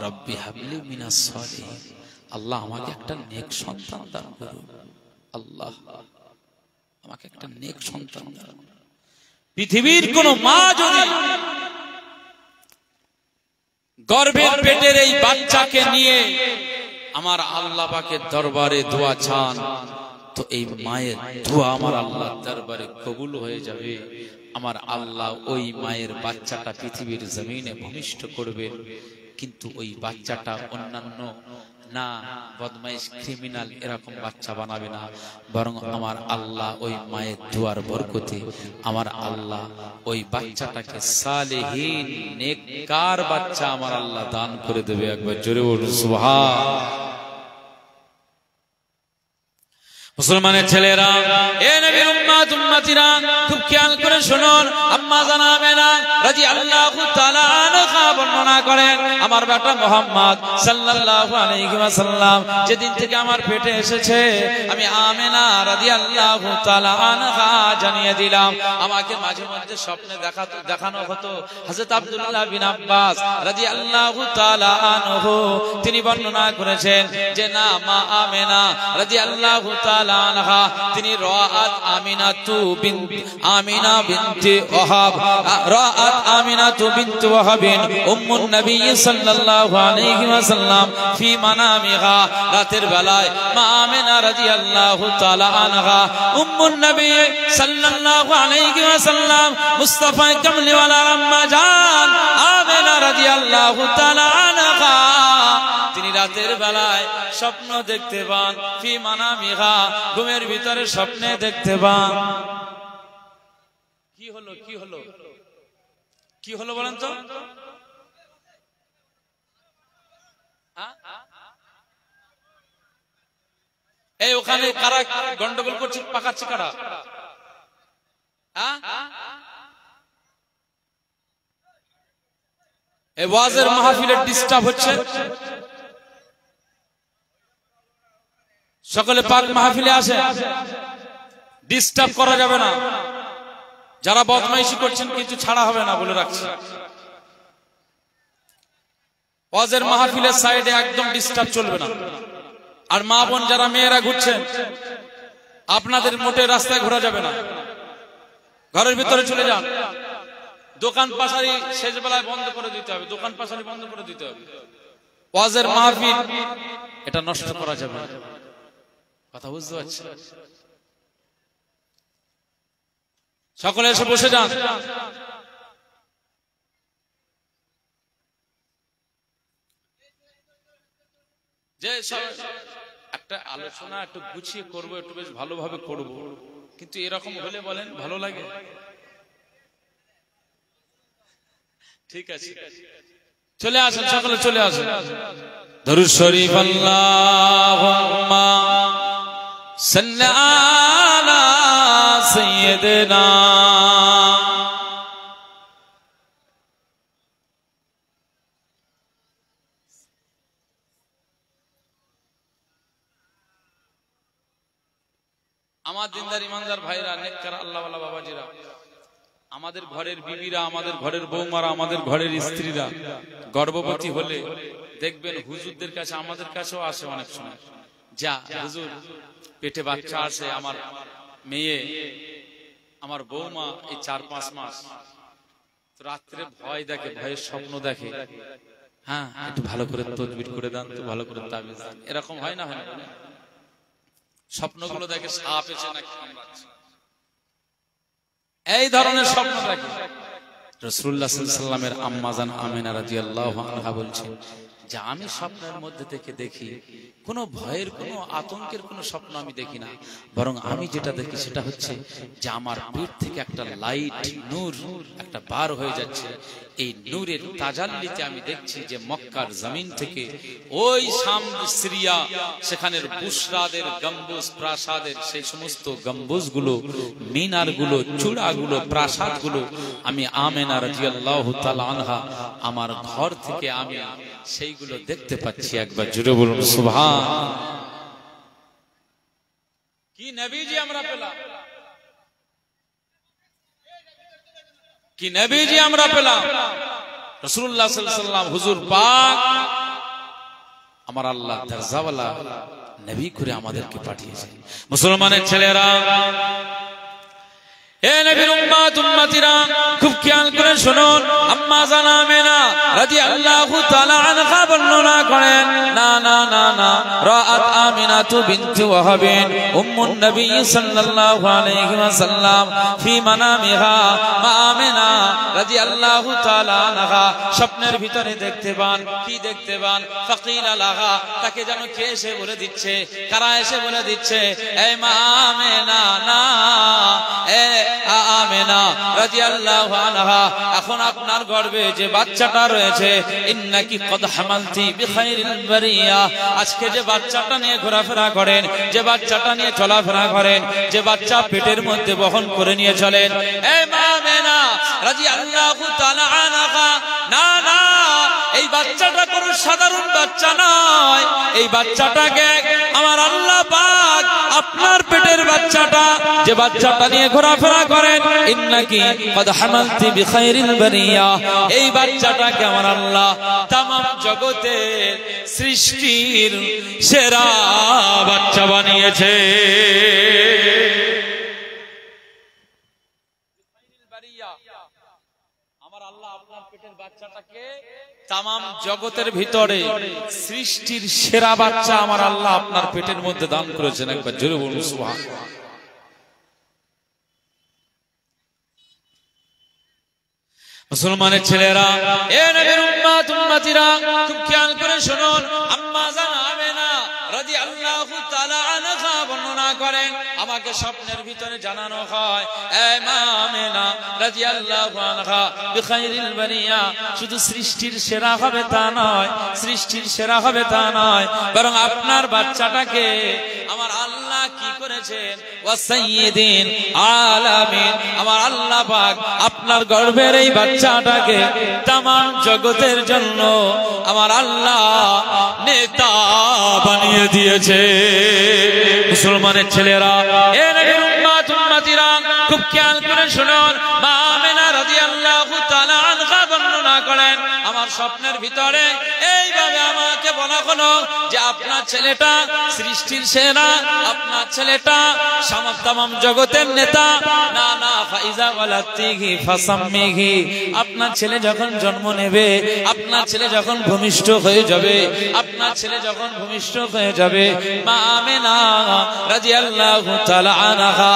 রব্বি হাবলি মিনাস সালিহিন, আল্লাহ আমাকে একটা নেক সন্তান দান করুন, আল্লাহ আমাকে একটা নেক সন্তান দান। পৃথিবীর কোন মা যদি গর্ভের পেটের এই বাচ্চাকে নিয়ে আমার আল্লাহ পাকের দরবারে দোয়া চান, তো এই মায়ের দোয়া আমার আল্লাহর দরবারে কবুল হয়ে যাবে। আমার আল্লাহ ওই মায়ের বাচ্চাটা পৃথিবীর জমিনে ভূমিষ্ঠ করবে, কিন্তু ওই বাচ্চাটা অন্যান্য না বদমাইশ ক্রিমিনাল এরকম বাচ্চা বানাবে না, বরং আমার আল্লাহ ওই মায়ের দোয়ার বরকতে আমার আল্লাহ ওই বাচ্চাটাকে সালেহীন নেককার বাচ্চা আমার আল্লাহ দান করে দেবে। একবার জোরে বলুন সুবহান। মুসলমানের ছেলেরা, এ নবীর উম্মত উম্মতিরা, খুব খেয়াল করে শুনুন। আম্মা জান আমেনা রাদিয়াল্লাহু তাআলা আনহা বর্ণনা করেন, আমার বেটা মুহাম্মদ সাল্লাল্লাহু আলাইহি ওয়াসাল্লাম যেদিন থেকে আমার পেটে এসেছে, আমি আমেনা রাদিয়াল্লাহু তাআলা আনহা জানিয়ে দিলাম। আমাকে মাঝে মধ্যে স্বপ্নে দেখানো হতো। হযরত আব্দুল্লাহ বিন আব্বাস রাদিয়াল্লাহু তাআলা আনহু তিনি বর্ণনা করেছেন যে না, মা আমেনা রাদিয়াল্লাহু তাআলা আনহা তিনি রাআত আমিনাতু বিনত আমিনা বিনতে ওয়াহাব, রাআত আমিনাতু বিনতে ওয়াহাবিন উম্মুন নবী সাল্লাল্লাহু আলাইহি ওয়াসাল্লাম ফি মানামিহা। রাতের বেলায় মা আমিনা রাদিয়াল্লাহু তাআলা আনহা উম্মুন নবী সাল্লাল্লাহু আলাইহি ওয়াসাল্লাম মুস্তাফা কামলিওয়ালা আম্মা জান আমিনা রাদিয়াল্লাহু তাআলা আনহা তিনি রাতের বেলায় স্বপ্ন দেখতে পান। ফি মানামিহা, ঘুমের ভিতরে স্বপ্নে দেখতে পান। কি হলো কি হলো কি হলো বলেন তো? এই ওখানে কারা গন্ডগোল করছে, পাকাচ্ছে কারা? এই ওয়াজের মাহফিলে ডিস্টার্ব হচ্ছে। সকলে পাক মাহফিলে আসে, ডিস্টার্ব করা যাবে না। যারা বদমাইশি করছেন কিছু ছাড়া হবে না বলে রাখছি। ওয়াজের মাহফিলের সাইডে একদম ডিস্টার্ব চলবে না। আর মা বোন যারা মেয়েরা ঘুরছেন, আপনাদের মোটে রাস্তায় ঘোরা যাবে না, ঘরের ভিতরে চলে যান। দোকান পাশারি শেষ বেলায় বন্ধ করে দিতে হবে, দোকান পাশারি বন্ধ করে দিতে হবে। ওয়াজের মাহফিল এটা নষ্ট করা যাবে না। কথা বুঝতে পারছেন? সকলে এসে বসে যান। যে একটা আলোচনা একটু গুছিয়ে করবো, একটু বেশ ভালোভাবে করবো, কিন্তু এরকম হলে বলেন ভালো লাগে? ঠিক আছে, চলে আসেন, সকলে চলে আসেন। দরুদ শরীফ আল্লাহুম্মা সাল্লি আলা সাইয়্যিদিনা। আমার দিনদার ইমানদার ভাইরা, নেককার আল্লাহওয়ালা বাবাজিরা, আমাদের ঘরের বিবিরা, আমাদের ঘরের বৌমারা, আমাদের ঘরের স্ত্রীরা গর্ভবতী হলে দেখবেন হুজুরদের কাছে, আমাদের কাছেও আসে অনেক সময়, যা হুজুর পেটে বাচ্চা আছে, আমার মেয়ে, আমার বৌমা এই 4-5 মাস, রাত্রে ভয় দেখে, ভয়ের স্বপ্ন দেখে, হ্যাঁ একটু ভালো করে তদবির করে দেন তো, ভালো করে তাবিজ দেন। এরকম হয় না? হয় না? স্বপ্নগুলো দেখে সাপ এসে নাকি কামড়াচ্ছে, এই ধরনের স্বপ্ন দেখে। রাসূলুল্লাহ সাল্লাল্লাহু আলাইহি ওয়াসাল্লামের আম্মা জান আমিনা রাদিয়াল্লাহু আনহা বলছেন যে আমি স্বপ্নের মধ্যে থেকে দেখি কোনো ভয়ের, কোনো আতঙ্কের কোনো স্বপ্ন আমি দেখি না, বরং আমি যেটা দেখি সেটা হচ্ছে যে আমার পেট থেকে একটা লাইট, নূর একটা বার হয়ে যাচ্ছে। এই নূরের তাজাল্লিতে আমি দেখছি যে মক্কার জমিন থেকে ওই শাম, সিরিয়া, সেখানের বুশরাদের গম্বুজ, প্রাসাদের সেই সমস্ত গম্বুজগুলো, মিনারগুলো, চূড়াগুলো, প্রাসাদগুলো আমি আমিনা রাদিয়াল্লাহু তাআলা আনহা আমার ঘর থেকে আমি সেইগুলো দেখতে পাচ্ছি। একবার জোরে বলুন সুবহান। কি নবীজি আমরা পেলাম, কি নবীজি আমরা পেলাম। রাসূলুল্লাহ সাল্লাল্লাহু আলাইহি ওয়াসাল্লাম হুজুর পাক আমার আল্লাহ দরজাওয়ালা নবী করে আমাদেরকে পাঠিয়েছেন। মুসলমানের ছেলেরা, হে নবীর উম্মত উম্মতিরা খুব খেয়াল করে শুনুন। আম্মা জান আমেনা রাদিয়াল্লাহু তাআলা আনহা বর্ণনা করেন, না না না না, রাআত আমিনাতু বিনতু ওয়াহাবিন উম্মুন নবী সাল্লাল্লাহু আলাইহি ওয়াসাল্লাম ফি মানামিহা। মা আমেনা রাদিয়াল্লাহু তাআলা আনহা স্বপ্নের ভিতরে দেখতে পান, কি দেখতে পান? ফাকিলা লাহা, তাকে যেন কে এসে বলে দিচ্ছে, কারা এসে বলে দিচ্ছে, এই মা আমেনা, না এ আমেনা রাদিয়াল্লাহু আনহা, এখন আপনার গর্ভে যে বাচ্চাটা রয়েছে, ইন্নাকি কদ হামালতি বিখাইরিল বারিয়া, আজকে যে বাচ্চাটা নিয়ে ঘোরাফেরা করেন, যে বাচ্চাটা নিয়ে চলাফেরা করেন, যে বাচ্চা পেটের মধ্যে বহন করে নিয়ে চলেন, এই মা আমেনা রাদিয়াল্লাহু তাআলা আনহা, না না, এই বাচ্চাটা কোনো সাধারণ বাচ্চা নয়, এই বাচ্চাটাকে আমার আল্লাহ পাক আপনার পেটের বাচ্চাটা, যে বাচ্চাটা নিয়ে ঘোরাফেরা করেন, ইন্নাকি কদ হামালতি বিখাইরিল বারিয়া, এই বাচ্চাটাকে আমার আল্লাহ তামাম জগতের সৃষ্টির সেরা বাচ্চা বানিয়েছে। আমার আল্লাহ আপনার পেটের বাচ্চাটাকে তামাম জগতের ভিতরে সৃষ্টির সেরা বাচ্চা আমার আল্লাহ আপনার পেটের মধ্যে দান করেছেন। একবার জোরে বলুন সুবহানাল্লাহ। মুসলমানের ছেলেরা, এ নবীর উম্মত উম্মতিরা খুব খেয়াল করে শুনুন। আম্মা জান আমেনা রাদিয়াল্লাহু তাআলা আনহা বর্ণনা করেন, আমাকে স্বপ্নের ভিতরে জানানো হয়, এ মা আমেনা রাদিয়াল্লাহু আনহা বিখাইরিল বারিয়া, শুধু সৃষ্টির সেরা হবে তা নয়, সৃষ্টির সেরা হবে তা নয়, বরং আপনার বাচ্চাটাকে আমার আল্লাহ কি করেছেন, ওয়া সাইয়্যিদিন আলামিন, আমার আল্লাহ পাক আপনার গর্ভের এই বাচ্চাটাকে তামাম জগতের জন্য আমার আল্লাহ নেতা বানিয়ে দিয়েছে। মুসলমানের ছেলেরা, এ নবীর উম্মত উম্মতিরা খুব খেয়াল করে শুনুন। মা আমেনা রাদিয়াল্লাহু তাআলা আনহা বর্ণনা করেন, আমার স্বপ্নের ভিতরে এইভাবে আমাকে বলা হলো যে আপনার ছেলেটা সৃষ্টির সেরা, আপনার ছেলেটা তামাম জগতের নেতা। না না, ফাইজা ওয়ালাতিহি ফাসাম্মিহি, আপনার ছেলে যখন জন্ম নেবে, আপনার ছেলে যখন ভূমিষ্ঠ হয়ে যাবে, আপনার ছেলে যখন ভূমিষ্ঠ হয়ে যাবে, মা আমেনা রাদিয়াল্লাহু তাআলা আনহা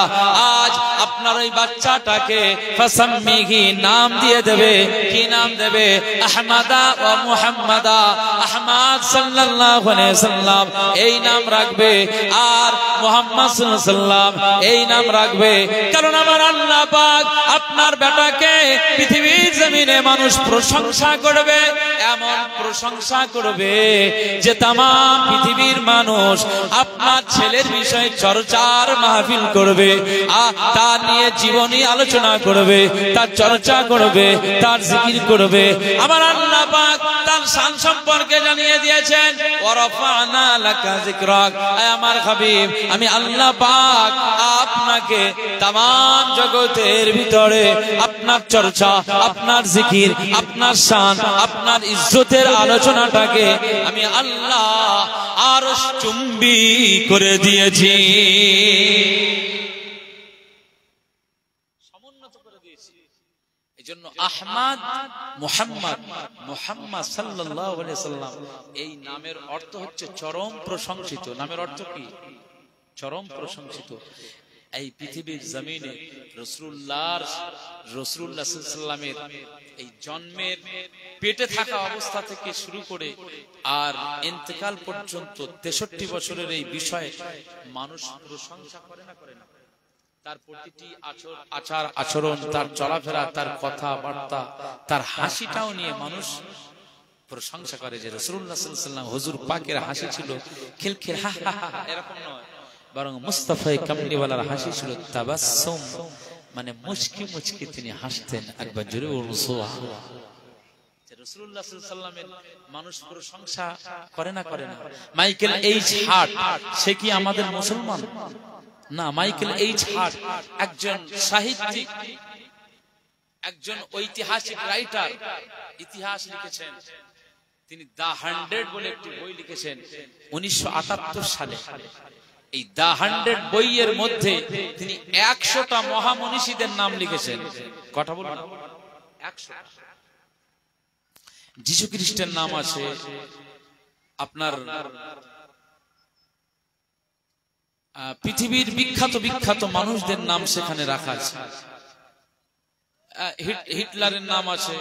আজ আপনার ওই বাচ্চাটাকে ফাসাম্মিহি নাম দিয়ে দেবে। কি নাম দেবে? আহমাদা ওয়া মুহাম্মাদা, আহমদ সাল্লাল্লাহু আলাইহি সাল্লাম এই নাম রাখবে, আর মুহাম্মদ সাল্লাল্লাহু আলাইহি সাল্লাম এই নাম রাখবে। কারণ আমার আল্লাহ পাক আপনার বেটাকে পৃথিবীর জমিনে মানুষ প্রশংসা করবে, এমন প্রশংসা করবে যে তামাম পৃথিবীর মানুষ আপনার ছেলের বিষয়ে চর্চার মাহফিল করবে, তার নিয়ে জীবনী আলোচনা করবে, তার চর্চা করবে, তার জিকির করবে। আমার আল্লাহ পাক তার শান সম্পর্কে জানিয়ে দিয়েছেন, ওয়া রাফা'না লাকা যিকরাক, আয় আমার হাবিব, আমি আল্লাহ পাক আপনাকে তামাম জগতের ভিতরে আপনার চর্চা, আপনার জিকির, আপনার শান, আপনার ইজ্জতের আলোচনাটাকে আমি আল্লাহ আরশ চুম্বি করে দিয়েছি, সমুন্নত করে দিয়েছি। এজন্য আহমদ মুহাম্মদ, মুহাম্মদ সাল্লাল্লাহু আলাইহি সাল্লাম এই নামের অর্থ হচ্ছে চরম প্রশংসিত। নামের অর্থ কি? চরম প্রশংসিত। এই পৃথিবীর জমিনে রাসূলুল্লাহ সাল্লাল্লাহু আলাইহি সাল্লামের এই জন্মের পেটে থাকা অবস্থা থেকে শুরু করে আর ইন্তেকাল পর্যন্ত 63 বছরের এই বিষয়ে মানুষ প্রশংসা করে না, করে না? তার প্রতিটি আচার আচরণ, তার চলাফেরা, তার কথাবার্তা, তার হাসিটাও নিয়ে মানুষ প্রশংসা করে যে রাসূলুল্লাহ সাল্লাল্লাহু আলাইহি সাল্লাম হুজুর পাকের হাসি ছিল খিলখিল হা হা হা, এরকম নয়, বরং মুস্তাফা কামলিওয়ালার হাসি ছিল তাবাসসুম, মানে মুচকি মুচকি তিনি হাসতেন। একবার জোরে বলুন সুবহানাল্লাহ। রাসূলুল্লাহ সাল্লাল্লাহু আলাইহি সাল্লামের মানুষ প্রশংসা করে না, করে না? মাইকেল এইচ হার্ট, সে কি আমাদের মুসলমান? না, মাইকেল এইচ হার্ট একজন সাহিত্যিক, একজন ঐতিহাসিক রাইটার, ইতিহাস লিখেছেন। তিনি দ্য 100 বলে একটি বই লিখেছেন 1978 সালে। এই দ্য 100 বইয়ের মধ্যে তিনি 100টা মহামনীষীদের নাম লিখেছেন। কথা বলুন, 100। যিশু খ্রিস্টের নাম আছে, আপনার পৃথিবীর বিখ্যাত বিখ্যাত মানুষদের নাম সেখানে রাখা আছে। হিটলারের নাম আছে,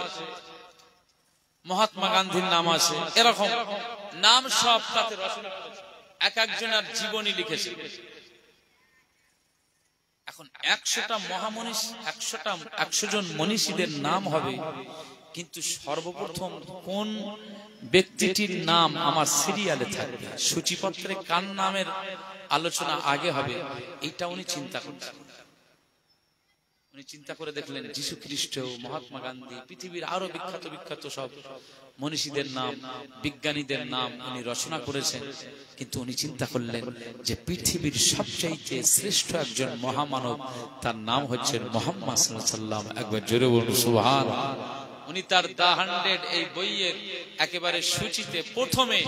মহাত্মা গান্ধীর নাম আছে, এরকম নাম সব তাতে রচনা করেছে, এক একজনের জীবনী লিখেছে। এখন 100টা মহামনীষী, 100 জন মনীষীদের নাম হবে, কিন্তু সর্বপ্রথম কোন ব্যক্তিটির নাম আমার সিরিয়ালে থাকবে, সূচিপত্রে কার নামের আলোচনা আগে হবে, এইটা উনি চিন্তা করছেন। উনি চিন্তা করে দেখলেন যিশু খ্রিস্ট, মহাত্মা গান্ধী, পৃথিবীর আরো বিখ্যাত বিখ্যাত সব মনীষীদের নাম, বিজ্ঞানীদের নাম উনি রচনা করেছেন, কিন্তু উনি চিন্তা করলেন যে পৃথিবীর সবচাইতে শ্রেষ্ঠ একজন মহামানব, তার নাম হচ্ছে মুহাম্মদ সাল্লাল্লাহু আলাইহি ওয়াসাল্লাম। একবার জোরে বলুন সুবহানাল্লাহ। উনি তার দ্য 100 এই বইয়ের একেবারে সূচিতে প্রথমে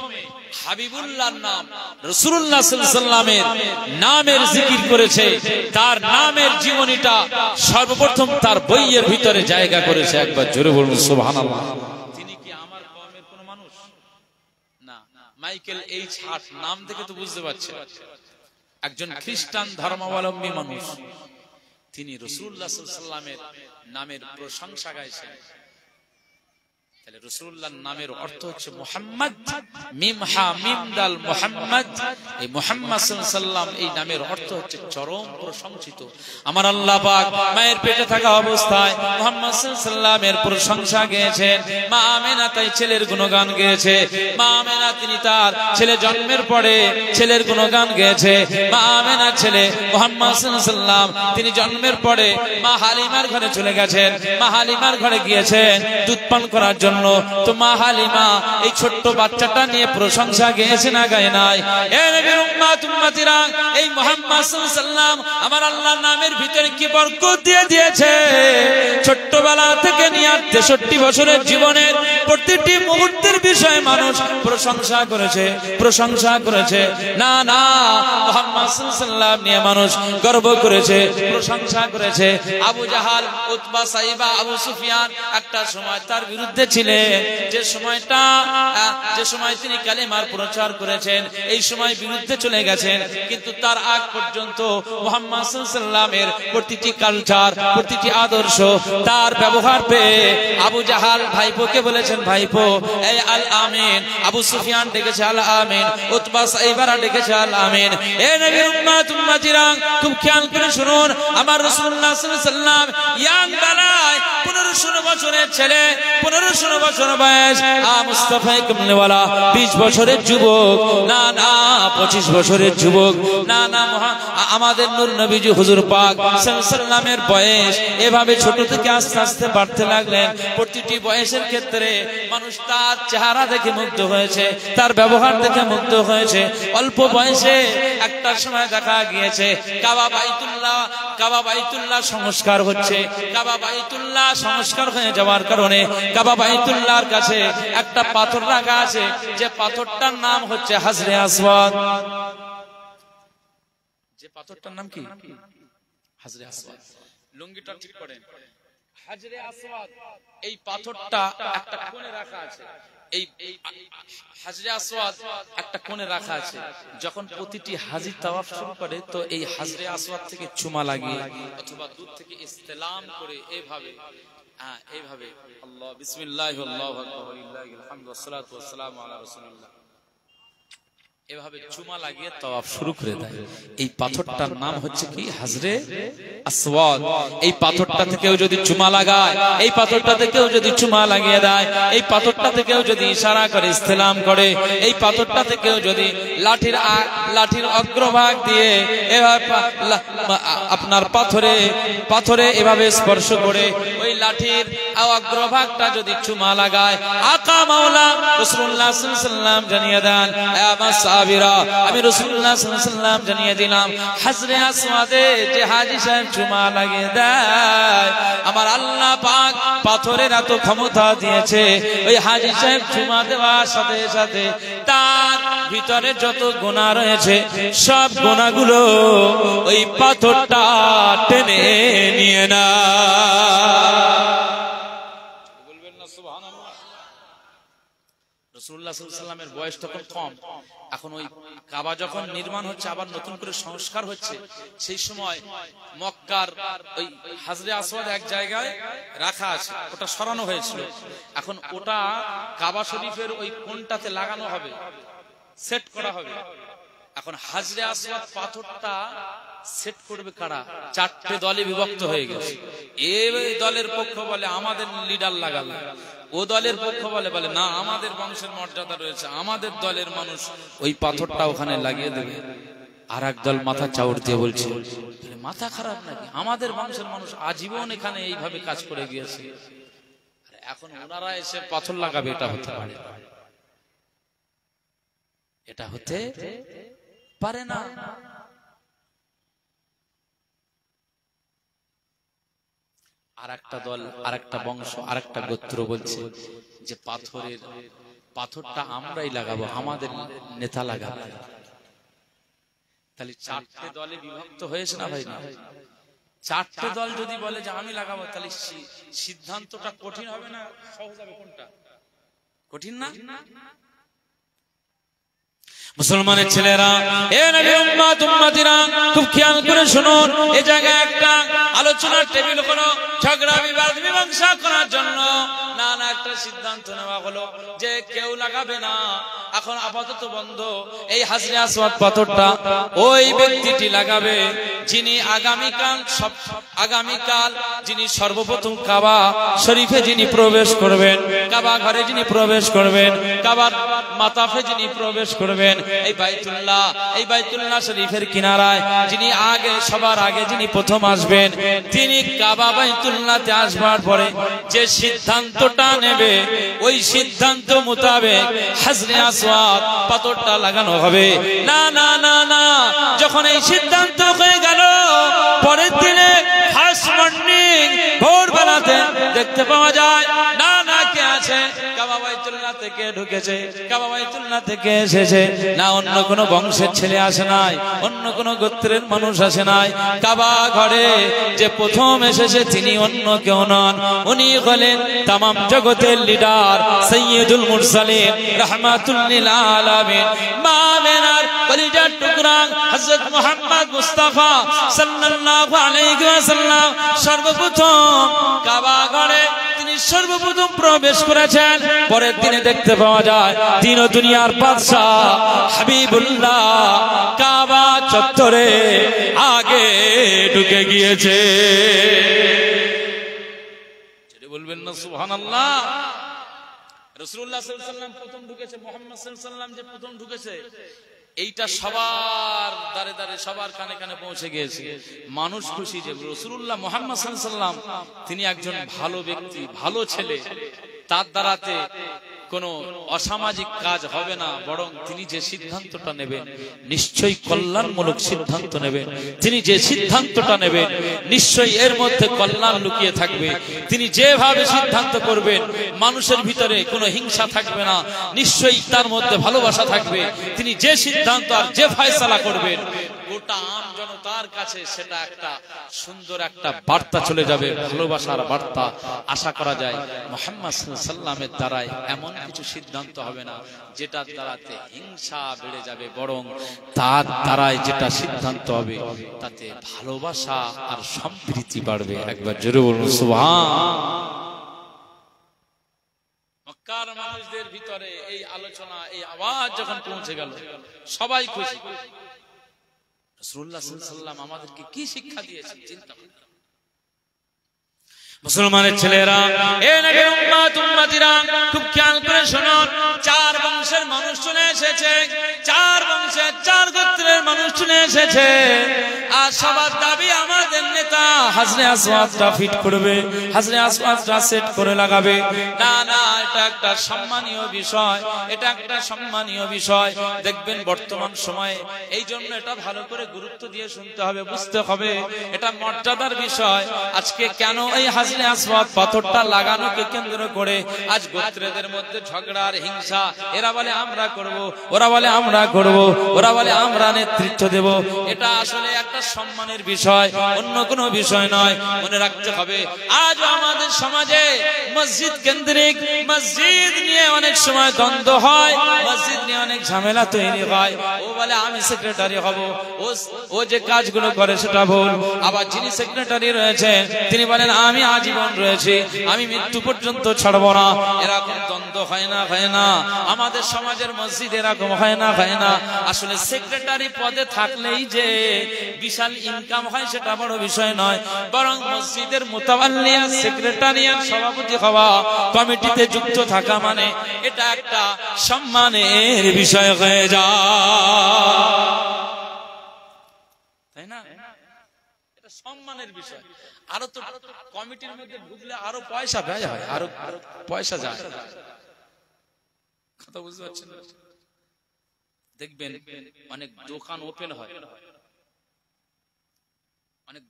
হাবিবুল্লাহর নাম, রাসূলুল্লাহ সাল্লাল্লাহু আলাইহি ওয়াসাল্লামের নামের জিকির করেছে, তার নামের জীবনীটা সর্বপ্রথম তার বইয়ের ভিতরে জায়গা করেছে। একবার জোরে বলুন সুবহানাল্লাহ। তিনি কি আমার কওমের কোন মানুষ না? মাইকেল এইচ হার্ট নাম থেকে তো বুঝতে পারছেন একজন খ্রিস্টান ধর্মাবলম্বী মানুষ। তিনি রাসূলুল্লাহ সাল্লাল্লাহু আলাইহি ওয়াসাল্লামের নামের প্রশংসা গাইছেন। তাহলে রাসূলুল্লাহর নামের অর্থ হচ্ছে মুহাম্মদ, মিম হা মিম দাল মুহাম্মদ। এই মুহাম্মদ সাল্লাল্লাহু আলাইহি ওয়াসাল্লাম এই নামের অর্থ হচ্ছে চরম প্রশংসিত। আমার আল্লাহ পাক মায়ের পেটে থাকা অবস্থায় মুহাম্মদ সাল্লাল্লাহু আলাইহি ওয়াসাল্লামের প্রশংসা গেয়েছেন। মা আমেনা তাই ছেলের গুণগান গেয়েছে। মা আমেনা তিনি তার ছেলে জন্মের পরে ছেলের গুণগান গেয়েছে। মা আমেনার ছেলে মুহাম্মদ সাল্লাল্লাহু আলাইহি ওয়াসাল্লাম তিনি জন্মের পরে মা হালিমার ঘরে চলে গেছেন। মা হালিমার ঘরে গিয়েছেন দুধ পান করার জন্য। তো মা হালিমা এই ছোট্ট বাচ্চাটা নিয়ে প্রশংসা গেয়েছে না গায় নাই? এ নবীর উম্মত উম্মতিরা, এই মুহাম্মদ সাল্লাল্লাহু আলাইহি ওয়াসাল্লাম আমার আল্লাহর নামের ভিতরে কি বরকত দিয়ে দিয়েছে। ছোট্টবেলা থেকে নিয়ে 63 বছরের জীবনের প্রতিটি মুহূর্তের বিষয়ে মানুষ প্রশংসা করেছে, প্রশংসা করেছে। না না, মুহাম্মদ সাল্লাল্লাহু আলাইহি ওয়াসাল্লাম নিয়ে মানুষ গর্ব করেছে, প্রশংসা করেছে। আবু জাহাল, উতবা, সাইবা, আবু সুফিয়ান একটা সময় তার বিরুদ্ধে ছিলেন। যে সময় তিনি কালেমার প্রচার করেছেন, এই সময় বিরুদ্ধে চলে গেছেন। কিন্তু তার আগ পর্যন্ত মুহাম্মদ সাল্লাল্লাহু আলাইহি ওয়াসাল্লামের প্রতিটি কালচার, প্রতিটি আদর্শ, তার ব্যবহার পেয়ে আবু জাহাল ভাইপোকে বলেছেন, ভাইপো এই আল আমিন। আবু সুফিয়ান ডেকেছে আল আমিন, উতবা সাইবারা ডেকেছে আল আমিন। এ নবীর উম্মত উম্মতিরা, খুব খেয়াল করে শুনুন, আমার রাসূলুল্লাহ সাল্লাল্লাহু আলাইহি ওয়াসাল্লাম ইয়াং বেলায় 15-16 বছরের ছেলে, 15-16 বছর বয়স, মুস্তাফা কামলিওয়ালা 20 বছরের যুবক, না না 25 বছরের যুবক, না না আমাদের নূর নবীজি হুজুর পাক সাল্লাল্লাহু আলাইহি ওয়াসাল্লামের বয়স এভাবে ছোট থেকে আস্তে আস্তে বাড়তে লাগলেন। প্রতিটি বয়সের ক্ষেত্রে মানুষ তার চেহারা দেখে মুগ্ধ হয়েছে, তার ব্যবহার দেখে মুগ্ধ হয়েছে। অল্প বয়সে একটা সময় দেখা গিয়েছে কাবা বাইতুল্লাহ সংস্কার হচ্ছে। কাবা বাইতুল্লাহ সংস্কার হয়ে যাওয়ার কারণে কাবা বাইতুল্লাহর কাছে একটা পাথর রাখা আছে, যে পাথরটার নাম হচ্ছে হাজরে আসওয়াদ। যে পাথরটার নাম কি? হাজরে আসওয়াদ। লুঙ্গিটা ঠিক করেন। হাজরে আসওয়াদ এই পাথরটা একটা কোণে রাখা আছে। এই হাজরে আসওয়াদ একটা কোণে রাখা আছে। যখন প্রতিটি হাজি তাওয়াফ শুরু করে, তো এই হাজরে আসওয়াদ থেকে চুমা লাগিয়ে অথবা দূর থেকে ইস্তেলাম করে এইভাবে এইভাবে আল্লাহ বিসমিল্লাহি আল্লাহু আকবার লিল্লাহিল হামদু ওয়াস সালাতু ওয়াস সালামু আলা রাসূলিল্লাহ এভাবে চুমা লাগিয়ে তাওয়াফ শুরু করে দেয়। এই পাথরটার নাম হচ্ছে কি? হাজরে আসওয়াদ। এই পাথরটাতে কেউ যদি চুমা লাগায়, এই পাথরটাতে কেউ যদি চুমা লাগিয়ে দেয়, এই পাথরটাতে কেউ যদি ইশারা করে ইস্তেলাম করে, এই পাথরটাতে কেউ যদি লাঠির অগ্রভাগ দিয়ে এভাবে আপনার পাথরে এভাবে স্পর্শ করে, ওই লাঠির অগ্রভাগটা যদি চুমা লাগায় আকা মাওলা রাসূলুল্লাহ সাল্লাল্লাহু আলাইহি ওয়াসাল্লাম জানিয়ে দেন আমার সাহাবীরা আমি রাসূলুল্লাহ সাল্লাল্লাহু আলাইহি ওয়াসাল্লাম জানিয়ে দিলাম হাজরে আসওয়াদে যে হাজী সাহেব চুমা লাগিয়ে দেয় আমার আল্লাহ পাক পাথরের এত ক্ষমতা দিয়েছে ওই হাজী সাহেব চুমা দেওয়ার সাথে সাথে তার ভিতরে যত গুনাহ রয়েছে সব গুনাহগুলো ওই পাথরটা টেনে নিয়ে না বলবেন না সুবহানাল্লাহ। রাসূলুল্লাহ সাল্লাল্লাহু আলাইহি ওয়াসাল্লামের বয়স তখন কম, এখন ওই কাবা যখন নির্মাণ হচ্ছে আবার নতুন করে সংস্কার হচ্ছে সেই সময় মক্কার ওই হাজরে আসওয়াদ এক জায়গায় রাখা আছে, ওটা সরানো হয়েছিল। এখন ওটা কাবা শরীফের ওই কোণটাতে লাগানো হবে, সেট করা হবে। এখন হাজরে আসওয়াদ পাথরটা সেট করবে কারা? চারটে দলে বিভক্ত হয়ে গেছে। এই দলের পক্ষ বলে আমাদের লিডার লাগাবে, ও দলের পক্ষ বলে না আমাদের বংশের মর্যাদা রয়েছে, আমাদের দলের মানুষ ওই পাথরটা ওখানে লাগিয়ে দেবে। আর এক দল মাথা চাউর দিয়ে বলছে মাথা খারাপ নাকি, আমাদের বংশের মানুষ আজীবন এখানে এইভাবে কাজ করে গিয়েছে, এখন ওনারা এসে পাথর লাগাবে। এটা হতে পারে, এটা হতে পারে না। আর একটা দল, আর একটা বংশ, আর একটা গোত্র বলছে যে পাথরটা আমরাই লাগাবো, আমাদের নেতা লাগাবে। তাহলে চারটে দলে বিভক্ত হয়েছে না ভাই? না, চারটে দল যদি বলে যে আমি লাগাবো তাহলে সিদ্ধান্তটা কঠিন হবে না সহজ হবে? কোনটা কঠিন? না মুসলমানের ছেলেরা, এ নবী উম্মত উম্মতিরা খুব খেয়াল করে শুনুন, এই জায়গায় একটা আলোচনার টেবিল হলো ঝগড়া বিবাদ মীমাংসা করার জন্য না একটা সিদ্ধান্ত নেওয়া হলো যে কেউ লাগাবে না। এখন আপাতত বন্ধ, এই হাজরে আসওয়াদ পাথরটা ওই ব্যক্তিটি লাগাবে যিনি আগামীকাল যিনি সর্বপ্রথম কাবা শরীফে যিনি প্রবেশ করবেন, কাবা ঘরে যিনি প্রবেশ করবেন, কাবার মাতাফে যিনি প্রবেশ করবেন, এই বাইতুল্লাহ শরীফের কিনারায় যিনি সবার আগে যিনি প্রথম আসবেন, তিনি কাবা বাইতুল্লাহতে আসবার পরে যে সিদ্ধান্তটা নেবে ওই সিদ্ধান্ত মোতাবেক হাজরে আসওয়াদ পাথরটা লাগানো হবে। না না না না, যখন এই সিদ্ধান্ত হয়ে গেল পরের দিনে ফার্স্ট মর্নিং ভোরবেলাতে দেখতে পাওয়া যায় না কে আছে, কাবা বাইতুল্লাহ থেকে ঢুকেছে, কাবা বাইতুল্লাহ থেকে এসেছে, না অন্য কোনো বংশের ছেলে আসে নাই, অন্য কোনো গোত্রের মানুষ আসে নাই। কাবা ঘরে যে প্রথম এসেছে তিনি অন্য কেউ নন, উনি হলেন তামাম জগতের লিডার সাইয়্যিদুল মুরসালিন রাহমাতুল লিল আলামিন, মা মেনার কলিজার টুকরা হযরত মুহাম্মদ মুস্তাফা সাল্লাল্লাহু আলাইহি ওয়াসাল্লাম সর্বপ্রথম কাবা ঘরে তিনি সর্বপ্রথম প্রবেশ করেছেন। পরের দিনে দেখতে পাওয়া যায় তিন দুনিয়ার বাদশা হাবিবুল্লাহ কাবা চত্বরে আগে ঢুকে গিয়েছে। বলবেন না সুবহানাল্লাহ। রাসূলুল্লাহ সাল্লাল্লাহু আলাইহি ওয়াসাল্লাম প্রথম ঢুকেছে, মুহাম্মদ সাল্লাল্লাহু আলাইহি ওয়াসাল্লাম যে প্রথম ঢুকেছে, এইটা সবার দারে দারে সবার কানে কানে পৌঁছে গিয়েছে। মানুষ খুশি যে রাসূলুল্লাহ মুহাম্মদ সাল্লাল্লাহু আলাইহি ওয়াসাল্লাম তিনি একজন ভালো ব্যক্তি, ভালো ছেলে, তার দ্বারাতে কোনো অসামাজিক কাজ হবে না, বরং তিনি যে সিদ্ধান্তটা নেবেন নিশ্চয়ই কল্যাণমূলক সিদ্ধান্ত নেবেন। তিনি যে সিদ্ধান্তটা নেবেন নিশ্চয়ই এর মধ্যে কল্যাণ লুকিয়ে থাকবে। তিনি যেভাবে সিদ্ধান্ত করবেন মানুষের ভিতরে কোনো হিংসা থাকবে না, নিশ্চয়ই তার মধ্যে ভালোবাসা থাকবে। তিনি যে সিদ্ধান্ত আর যে ফয়সালা করবেন গোটা আম জনতার কাছে সেটা একটা সুন্দর একটা বার্তা চলে যাবে, ভালোবাসার বার্তা। আশা করা যায় মুহাম্মদ সাল্লাল্লাহু আলাইহি ওয়াসাল্লামের দ্বারাই এমন কিছু সিদ্ধান্ত হবে না যেটার দ্বারাতে হিংসা বেড়ে যাবে, বরং তার দ্বারাই যেটা সিদ্ধান্ত হবে তাতে ভালোবাসা আর সম্প্রীতি বাড়বে। একবার জোরে বলুন সুবহান। মক্কার মানুষদের ভিতরে এই আলোচনা, এই আওয়াজ যখন পৌঁছে গেল সবাই খুশি। রাসূলুল্লাহ সাল্লাল্লাহু আলাইহি ওয়াসাল্লাম আমাদেরকে কি শিক্ষা দিয়েছেন চিন্তা করুন। মুসলমানের ছেলেরা, এ নবীর উম্মত উম্মতিরা খুব খেয়াল করে শুনুন, চার বংশের মানুষ চলে এসেছে, চার বংশের চার গোত্রের মানুষ চলে এসেছে, আর সবার দাবি আমাদের নেতা হাজরে আসওয়াদটা ফিট করবে, হাজরে আসওয়াদটা সেট করে লাগাবে। না না, এটা একটা সম্মানীয় বিষয়, এটা একটা সম্মানীয় বিষয়। দেখবেন বর্তমান সময়ে এই জন্য এটা ভালো করে গুরুত্ব দিয়ে শুনতে হবে, বুঝতে হবে এটা মর্যাদার বিষয়। আজকে কেন এই হাজরে আসওয়াদ পাথরটা লাগানোকে কেন্দ্র করে আজ গোত্রদের মধ্যে ঝগড়া আর হিংসা? এরা বলে আমরা করব, ওরা বলে আমরা করব, ওরা বলে আমরা নেতৃত্ব দেব। এটা আসলে একটা সম্মানের বিষয়, অন্য কোনো বিষয় নয়। মনে রাখতে হবে আজ আমাদের সমাজে মসজিদ কেন্দ্রিক, মসজিদ নিয়ে অনেক সময় দ্বন্দ্ব হয়, মসজিদ নিয়ে অনেক ঝামেলা তৈরি হয়। ও বলে আমি সেক্রেটারি হব, ও যে কাজগুলো করে সেটা ভুল। আবার যিনি সেক্রেটারি রয়েছে তিনি বলেন আমি আজীবন রয়েছি, আমি মৃত্যু পর্যন্ত ছাড়ব না। এরকম দ্বন্দ্ব হয় না, হয় না? আমাদের সমাজের মসজিদ এরকম হয় না, হয় না? আসলে সেক্রেটারি পদে থাকলেই যে বিশাল ইনকাম হয় সেটা বড় বিষয় নয়, বরং মসজিদের মুতাওয়াল্লিয়া, সেক্রেটারিয়াল সভাপতি হওয়া, কমিটিতে যুক্ত থাকা মানে এটা একটা সম্মানের বিষয় হয়ে যায়, তাই না? এটা সম্মানের বিষয়। আরো তো কমিটির মধ্যে ঢুকলে আরো পয়সা ব্যয় হয়, আরো পয়সা যায়। কথা বুঝতে পারছেন? দেখবেন অনেক দোকান ওপেন হয়, অনেক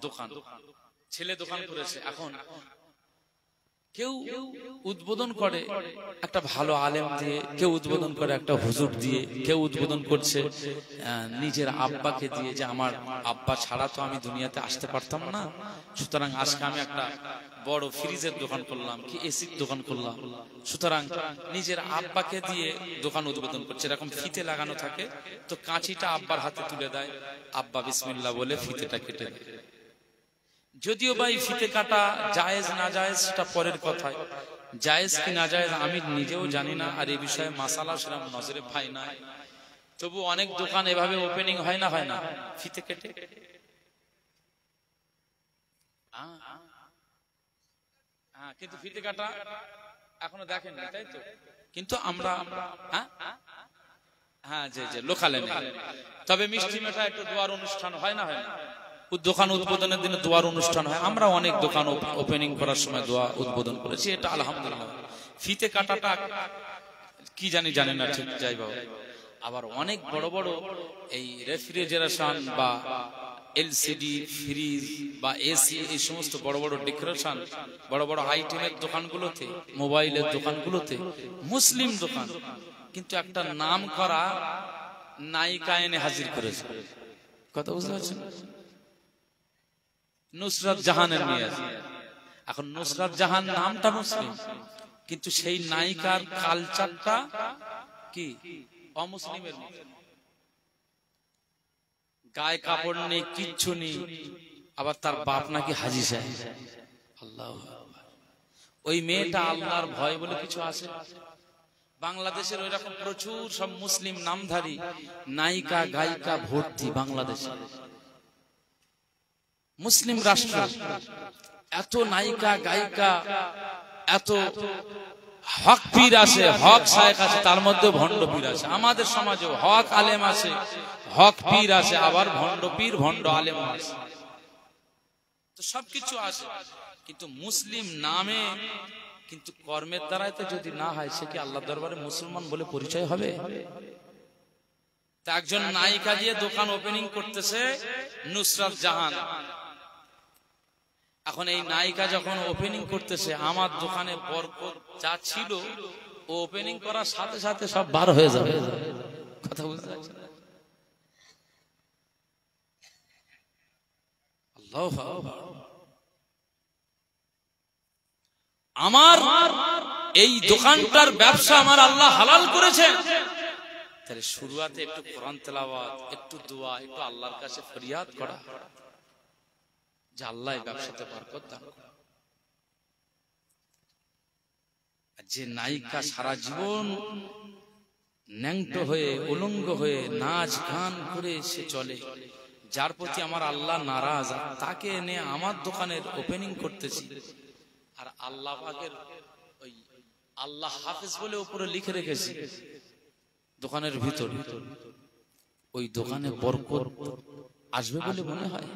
দোকান ছেলে দোকান করেছে। এখন কেউ উদ্বোধন করে একটা ভালো আলেম দিয়ে, কেউ উদ্বোধন করে একটা হুজুর দিয়ে, কেউ উদ্বোধন করছে নিজের আব্বাকে দিয়ে, যে আমার আব্বা ছাড়া তো আমি দুনিয়াতে আসতে পারতাম না, সুতরাং আজকে আমি একটা বড় ফ্রিজের দোকান করলাম, কি এসির দোকান করলাম। সুতরাং নিজের আব্বাকে দিয়ে দোকান উদ্বোধন করছে। এরকম ফিতে লাগানো থাকে, তো কাঁচিটা আব্বার হাতে তুলে দেয়, আব্বা বিসমিল্লাহ বলে ফিতেটা কেটে দেয়। যদিও বা এই ফিতে কাটা জায়েজ না জায়েজ সেটা পরের কথা, জায়েজ কি না জায়েজ আমি নিজেও জানি না, আর এই বিষয়ে মাসালা সেরকম নজরে পাই না। তবু অনেক দোকান এভাবে ওপেনিং হয় না, হয় না? ফিতে কেটে কিন্তু ফিতে কাটা এখনো দেখেন না, তাই তো? কিন্তু আমরা যে লোকালে, তবে মিষ্টি মেঠা একটু দোয়ার অনুষ্ঠান হয় না, হয় না? দোকান উদ্বোধনের দিনে দোয়ার অনুষ্ঠান হয়। আমরা অনেক দোকান ওপেনিং করার সময় দোয়া উদ্বোধন করেছি, এটা আলহামদুলিল্লাহ। ফিতে কাটাটা কি জানি না, ঠিক যাই বাবা। আবার অনেক বড় বড় এই রেফ্রিজারেশন বা এলসিডি ফ্রিজ বা এসি, এই সমস্ত বড় বড় ডেকোরেশন, বড় বড় আইটেমের দোকানগুলোতে, মোবাইলের দোকানগুলোতে, মুসলিম দোকান, কিন্তু একটা নাম করা নায়িকা এনে হাজির করেছে। কথা বুঝতে পারছেন? নুসরাত জাহানের নিয়ে আছে। এখন নুসরাত জাহান নামটা মুসলিম, কিন্তু সেই নায়িকার কালচারটা কি অমুসলিমের মতো। গায়ে কাপড় নেই, কিচ্ছু নেই, আবার তার বাপ নাকি হাজী সাহেব। আল্লাহু আকবার। ওই মেয়েটা আল্লাহর ভয় বলে কিছু আছে? বাংলাদেশের ওই রকম প্রচুর সব মুসলিম নামধারী নায়িকা গায়িকা ভর্তি বাংলাদেশে। মুসলিম রাষ্ট্র, এত নায়িকা গায়িকা, এত হক পীর আছে, হক শায়েখ আছে, তার মধ্যে ভণ্ড পীর আছে। আমাদের সমাজে হক আলেম আছে, হক পীর আছে, আবার ভণ্ড পীর ভণ্ড আলেম আছে, তো সবকিছু আছে। কিন্তু মুসলিম নামে, কিন্তু কর্মের দ্বারাই তো যদি না হয়, সে কি আল্লাহর দরবারে মুসলমান বলে পরিচয় হবে? তা একজন নায়িকা দিয়ে দোকান ওপেনিং করতেছে, নুসরাত জাহান। এখন এই নায়িকা যখন ওপেনিং করতেছে, আমার দোকানে বরকত যা ছিল ও ওপেনিং করার সাথে সাথে সব বার হয়ে যাবে। কথা বুঝতে পারছেন? আল্লাহু আকবার। আমার এই দোকানটার ব্যবসা আমার আল্লাহ হালাল করেছেন, তাহলে শুরুয়াতে একটু কোরআন তেলাওয়াত, একটু দোয়া, একটু আল্লাহর কাছে ফরিয়াদ করা, যে আল্লাহ ব্যবসাতে বরকত দান করুন। যে নায়িকা সারা জীবন ন্যাংটো হয়ে, উলঙ্গ হয়ে, নাচ গান করে সে চলে, যার প্রতি আমার আল্লাহ নারাজ, তাকে এনে আমার দোকানের ওপেনিং করতেছি, আর আল্লাহ পাকের ওই আল্লাহ হাফেজ বলে উপরে লিখে রেখেছি দোকানের ভিতর, ওই দোকানে বরকত আসবে বলে মনে হয়?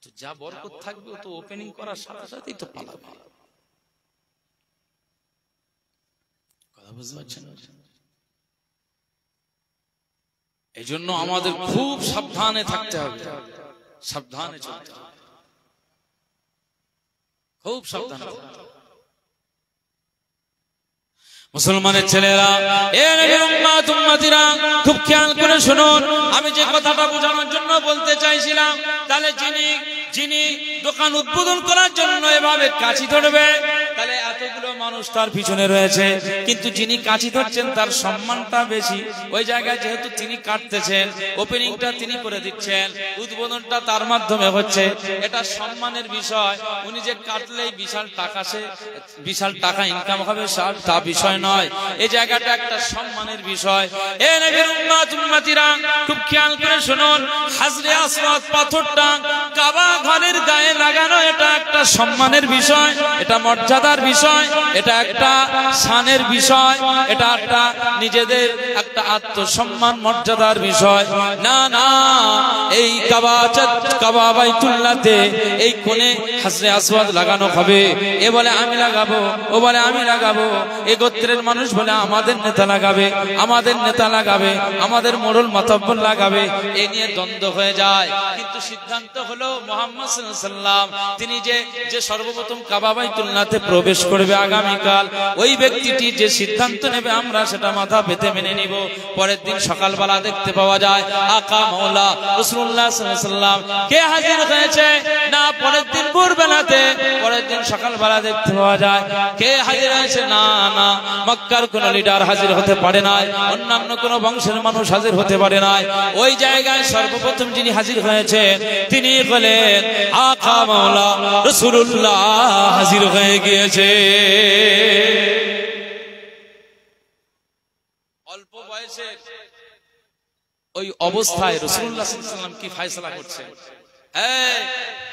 তো যা বরকত থাকবে ও তো ওপেনিং করার সাথে সাথেই তো পালাবে। কথা বুঝতে পারছেন? এই জন্য আমাদের খুব সাবধানে থাকতে হবে, সাবধানে চলতে হবে, খুব সাবধানে থাকতে হবে। মুসলমানের ছেলেরা, এ নবীর উম্মত উম্মতিরা, খুব খেয়াল করে শুনুন। আমি যে কথাটা বোঝানোর জন্য বলতে চাইছিলাম, তাহলে যিনি দোকান উদ্বোধন করার জন্য এভাবে কাঁচি ধরবে, তাহলে এতগুলো মানুষ তার পিছনে রয়েছে, কিন্তু যিনি কাঁচি ধরছেন তার সম্মানটা বেশি। ওই জায়গায় যেহেতু তিনি কাটতেছেন, ওপেনিংটা তিনি করে দিচ্ছেন, উদ্বোধনটা তার মাধ্যমে হচ্ছে, এটা সম্মানের বিষয়। উনি যে কাটলেই বিশাল টাকা ইনকাম হবে তা বিষয় নয়, এই জায়গাটা একটা সম্মানের বিষয়। এ নবীর উম্মত উম্মতিরা, খুব খেয়াল করে শুনুন। হাজরে আসওয়াদ পাথরটা কাবা ঘরের গায়ে লাগানো, এটা একটা সম্মানের বিষয়, এটা মর্যাদার বিষয়, এটা একটা শানের বিষয়, এটা একটা নিজেদের একটা আত্মসম্মান মর্যাদার বিষয়। না না, এই কাবা বাইতুল্লাহতে এই কোণে হাজরে আসওয়াদ লাগানো হবে। এ বলে আমি লাগাবো, ও বলে আমি লাগাবো, এ গোত্রের মানুষ বলে আমাদের নেতা লাগাবে, আমাদের নেতা লাগাবে, আমাদের মোড়ল মাতব্বর লাগাবে, এ নিয়ে দ্বন্দ্ব হয়ে যায়। কিন্তু সিদ্ধান্ত হলো মুহাম্মদ সাল্লাল্লাহু আলাইহি ওয়াসাল্লাম তিনি যে সর্বপ্রথম কাবা বাইতুল্লাহতে প্রবেশ করবে আগামীকাল, ওই ব্যক্তিটি যে সিদ্ধান্ত নেবে আমরা সেটা মাথা পেতে মেনে নিব। পরের দিন সকালবেলা দেখতে পাওয়া যায় আকা মাওলা রাসূলুল্লাহ সাল্লাল্লাহু আলাইহি ওয়াসাল্লাম কে হাজির হয়েছে না, পরের দিন ভোরবেলাতে, পরের দিন সকালবেলা দেখতে পাওয়া যায় কে হাজির হয়েছে না, না মক্কার কোন লিডার হাজির হতে পারে নাই, অন্যান্য কোন বংশের মানুষ হাজির হতে পারে নাই। ওই জায়গায় সর্বপ্রথম যিনি হাজির হয়েছে তিনি বলেন আকা মাওলা রাসূলুল্লাহ হাজির হয়ে গিয়েছে। অল্প বয়সে ওই অবস্থায় রাসূলুল্লাহ সাল্লাল্লাহু আলাইহি ওয়াসাল্লাম কি ফয়সালা করছে,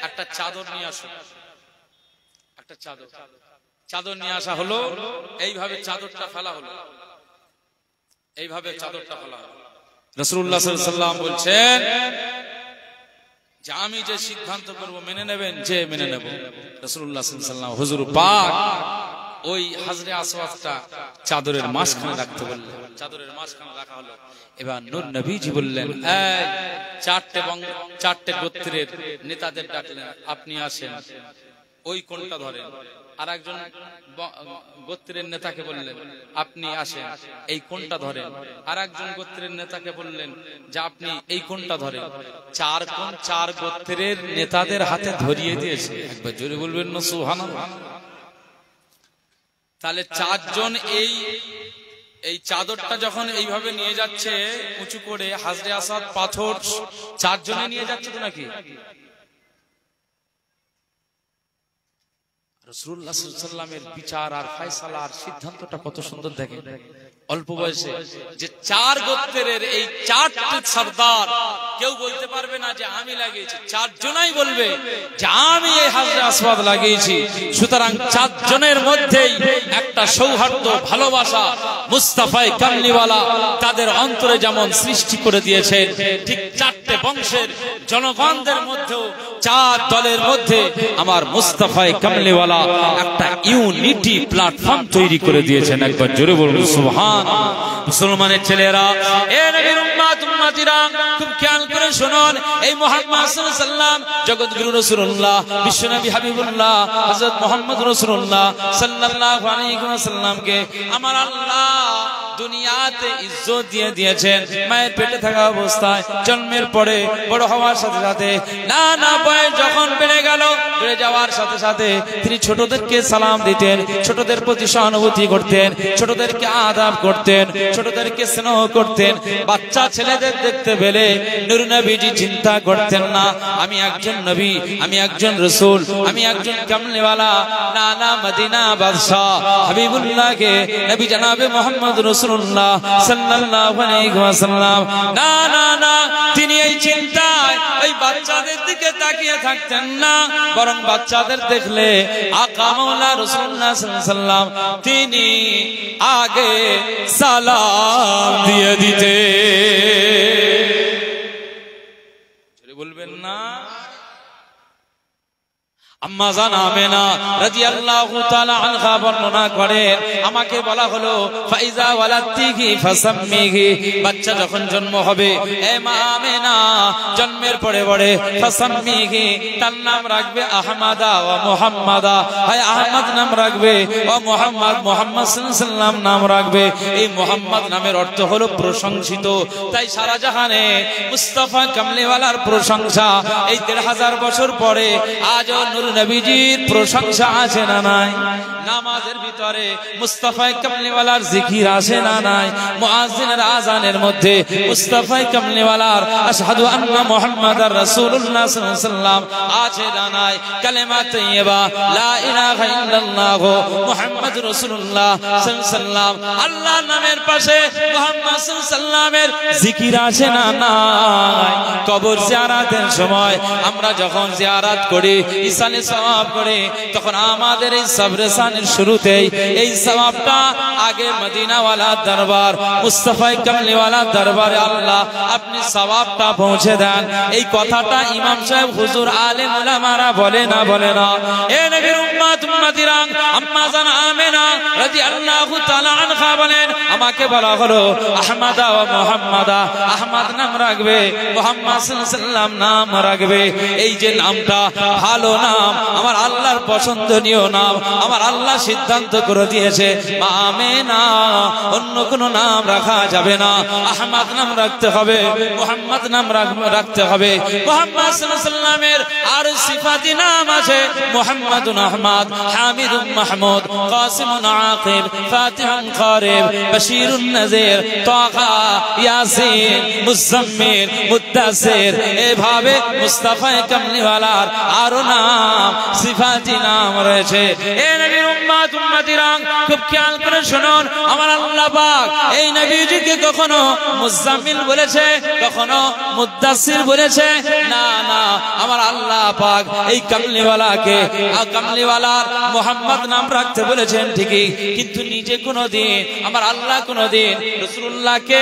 একটা চাদর নিয়ে আসো, একটা চাদর নিয়ে আসা হলো। এইভাবে চাদরটা ফেলা হলো, এইভাবে চাদরটা ফেলা হলো। রাসূলুল্লাহ সাল্লাল্লাহু আলাইহি ওয়াসাল্লাম বলছেন যে আমি যে সিদ্ধান্ত করব মেনে নেবেন, যে মেনে নেব। রাসূলুল্লাহ সাল্লাল্লাহু আলাইহি ওয়াসাল্লাম হুজুর পাক ওই হাজরে আসওয়াদটা চাদরের মাঝখানে রাখতে বললেন, চাদরের মাঝখানে রাখা হলো। এবার নূর নবীজি বললেন, এই চারটে গোত্রের নেতাদের ডাকলেন, আপনি আসেন, ওই কোণটা ধরেন। আর একজন গোত্রের নেতাকে বললেন, আপনি আসেন, এই কোণটা ধরেন। আর একজন গোত্রের নেতাকে বললেন যে আপনি এই কোণটা ধরেন। চার কোণ চার গোত্রের নেতাদের হাতে ধরিয়ে দিয়েছে। একবার জোরে বলবেন না সুবহানাল্লাহ। তাহলে চারজন এই চাদরটা যখন এইভাবে নিয়ে যাচ্ছে উঁচু করে, হাজরে আসওয়াদ পাথর চারজনে নিয়ে যাচ্ছে তো নাকি? রাসূলুল্লাহ সাল্লাল্লাহু আলাইহি ওয়াসাল্লামের বিচার আর ফয়সালা আর সিদ্ধান্তটা কত সুন্দর দেখেন। অল্প বয়সে যে চার গোত্রের এই চারটি সরদার, কেউ বলতে পারবে না যে আমি লাগিয়েছি, চারজনাই বলবে যে আমি এই হাজরে আসওয়াদ লাগিয়েছি। সুতরাং চারজনের মধ্যেই একটা সৌহার্দ্য ভালোবাসা মুস্তাফায়ে কামলিওয়ালা তাদের অন্তরে যেমন সৃষ্টি করে দিয়েছেন, ঠিক চারটে বংশের জনগণদের মধ্যেও চার দলের মধ্যে আমার মুস্তাফায়ে কামলিওয়ালা একটা ইউনিটি প্ল্যাটফর্ম তৈরি করে দিয়েছেন। একবার জোরে বলুন সুবহান। মুসলমানের ছেলেরা, এ নবীর উম্মত উম্মতিরা, খুব খেয়াল করে শুনুন। এই মুহাম্মদ সাল্লাল্লাহু আলাইহি ওয়াসাল্লাম জগৎগুরু রাসূলুল্লাহ বিশ্বনবী হাবিবুল্লাহ হযরত মুহাম্মদ রাসূলুল্লাহ সাল্লাল্লাহু আলাইহি ওয়াসাল্লামকে আমার আল্লাহ দুনিয়াতে ইজ্জত দিয়ে দিয়েছেন। মায়ের পেটে থাকা অবস্থায়, জন্মের পরে, বড় হওয়ার সাথে সাথে, না বয়স যখন বেড়ে গেল, বেড়ে যাওয়ার সাথে সাথে তিনি ছোটদেরকে সালাম দিতেন, ছোটদের প্রতি সহানুভূতি করতেন, ছোটদেরকে আদব করতেন, ছোটদেরকে স্নেহ করতেন। বাচ্চা ছেলেদের দেখতে পেলে নূর নবীজি চিন্তা করতেন না আমি একজন নবী, আমি একজন রাসূল, আমি একজন কামলিওয়ালা। না, মদিনা বাদশা হাবিবুল্লাহকে নবী জনাবে মুহাম্মদ রাসূলুল্লাহ সাল্লাল্লাহু আলাইহি ওয়াসাল্লাম না, তিনি এই চিন্তায় ওই বাচ্চাদের দিকে তাকিয়ে থাকতেন না, বরং বাচ্চাদের দেখলে আকা মাওলা রাসূলুল্লাহ সাল্লাল্লাহু আলাইহি ওয়াসাল্লাম তিনি আগে সালাম দিয়ে দিতেন। বলবেন না আম্মা জান আমেনা রাদিয়াল্লাহু তাআলা আনহা বর্ণনা করেন, আমাকে বলা হলো ফাইজা ওয়ালাতিহি ফাসাম্মিহি, বাচ্চা যখন জন্ম হবে এ মা আমেনা জন্মের পরে পরে ফাসাম্মিহি, তার নাম রাখবে আহমাদা ওয়া মুহাম্মাদা, হয় আহমদ নাম রাখবে ও মুহাম্মদ মুহাম্মদ সাল্লাল্লাহু আলাইহি ওয়াসাল্লাম নাম রাখবে। এই মুহাম্মদ নামের অর্থ হলো প্রশংসিত। তাই সারা জাহানে মুস্তাফা কামলিওয়ালার প্রশংসা। এই ১৫০০ বছর পরে আজও নূর নবীজির প্রশংসা আছে না নাই? নামাজের ভিতরে মুস্তাফা কামলিওয়ালার জিকির আছে না নাই? মুয়াজ্জিনের আযানের মধ্যে মুস্তাফা কামলিওয়ালার আশহাদু আন্না মুহাম্মাদার রাসূলুল্লাহ সাল্লাল্লাহু আলাইহি ওয়াসাল্লাম আছে না নাই? কালেমা তাইয়্যিবা লা ইলাহা ইল্লাল্লাহ মুহাম্মাদুর রাসূলুল্লাহ সাল্লাল্লাহু আলাইহি ওয়াসাল্লাম, আল্লাহর নামের পাশে মুহাম্মদ সাল্লাল্লাহু আলাইহি ওয়াসাল্লামের জিকির আছে না নাই? কবর জিয়ারাতের সময় আমরা যখন জিয়ারাত করি, ইসালে সওয়াব করি, তখন আমাদের এই সবরেসানের শুরুতেই এই সওয়াবটা আগে মদিনাওয়ালা দরবার মুস্তাফা কামলিওয়ালা দরবারে আল্লাহ আপনি সওয়াবটা পৌঁছে দেন। এই কথাটা ইমাম সাহেব হুজুর আলেম উলামারা বলে না বলে না? এ নবীর উম্মত উম্মতিরা, আম্মা জান আমেনা রাদিয়াল্লাহু তাআলা আনহা বলেন, আমাকে বলা হলো আহমাদা ওয়া মুহাম্মাদা, আহমদ নাম রাখবে, মুহাম্মদ সাল্লাল্লাহু আলাইহি ওয়াসাল্লাম নাম রাখবে। এই যে নামটা ভালো নাম, আমার আল্লাহর পছন্দনীয় নাম, আমার আল্লাহ সিদ্ধান্ত করে দিয়েছে মা আমেনা অন্য কোনো নাম রাখা যাবে না, আহমদ নাম রাখতে হবে, মুহাম্মদ নাম রাখতে হবে। মুহাম্মদ সাল্লাল্লাহু আলাইহি ওয়াসাল্লামের আর সিফাতি নাম আছে মুহাম্মাদুন আহমদ, হামিদুন মাহমুদ, কাসিমুন আকিব, ফাতিহুন কারিব, বাশীরুন নাযীর, তাহা, ইয়াসিন, মুজাম্মিল, মুদ্দাসির। এভাবে মুস্তাফা কামলিওয়ালার আরো নাম সিফাতি নাম রয়েছে। এ নবীর উম্মত উম্মতিরা, খুব খেয়াল করে শুনুন, আমার আল্লাহ পাক এই নবীজিকে কখনো মুজাম্মিল বলেছে, কখনো মুদ্দাসির বলেছে না, না। আমার আল্লাহ পাক এই কামলিওয়ালাকে কামলিওয়ালার মুহাম্মদ নাম রাখতে বলেছেন ঠিকই, কিন্তু নিজে কোনদিন আমার আল্লাহ কোনদিন রাসূলুল্লাহকে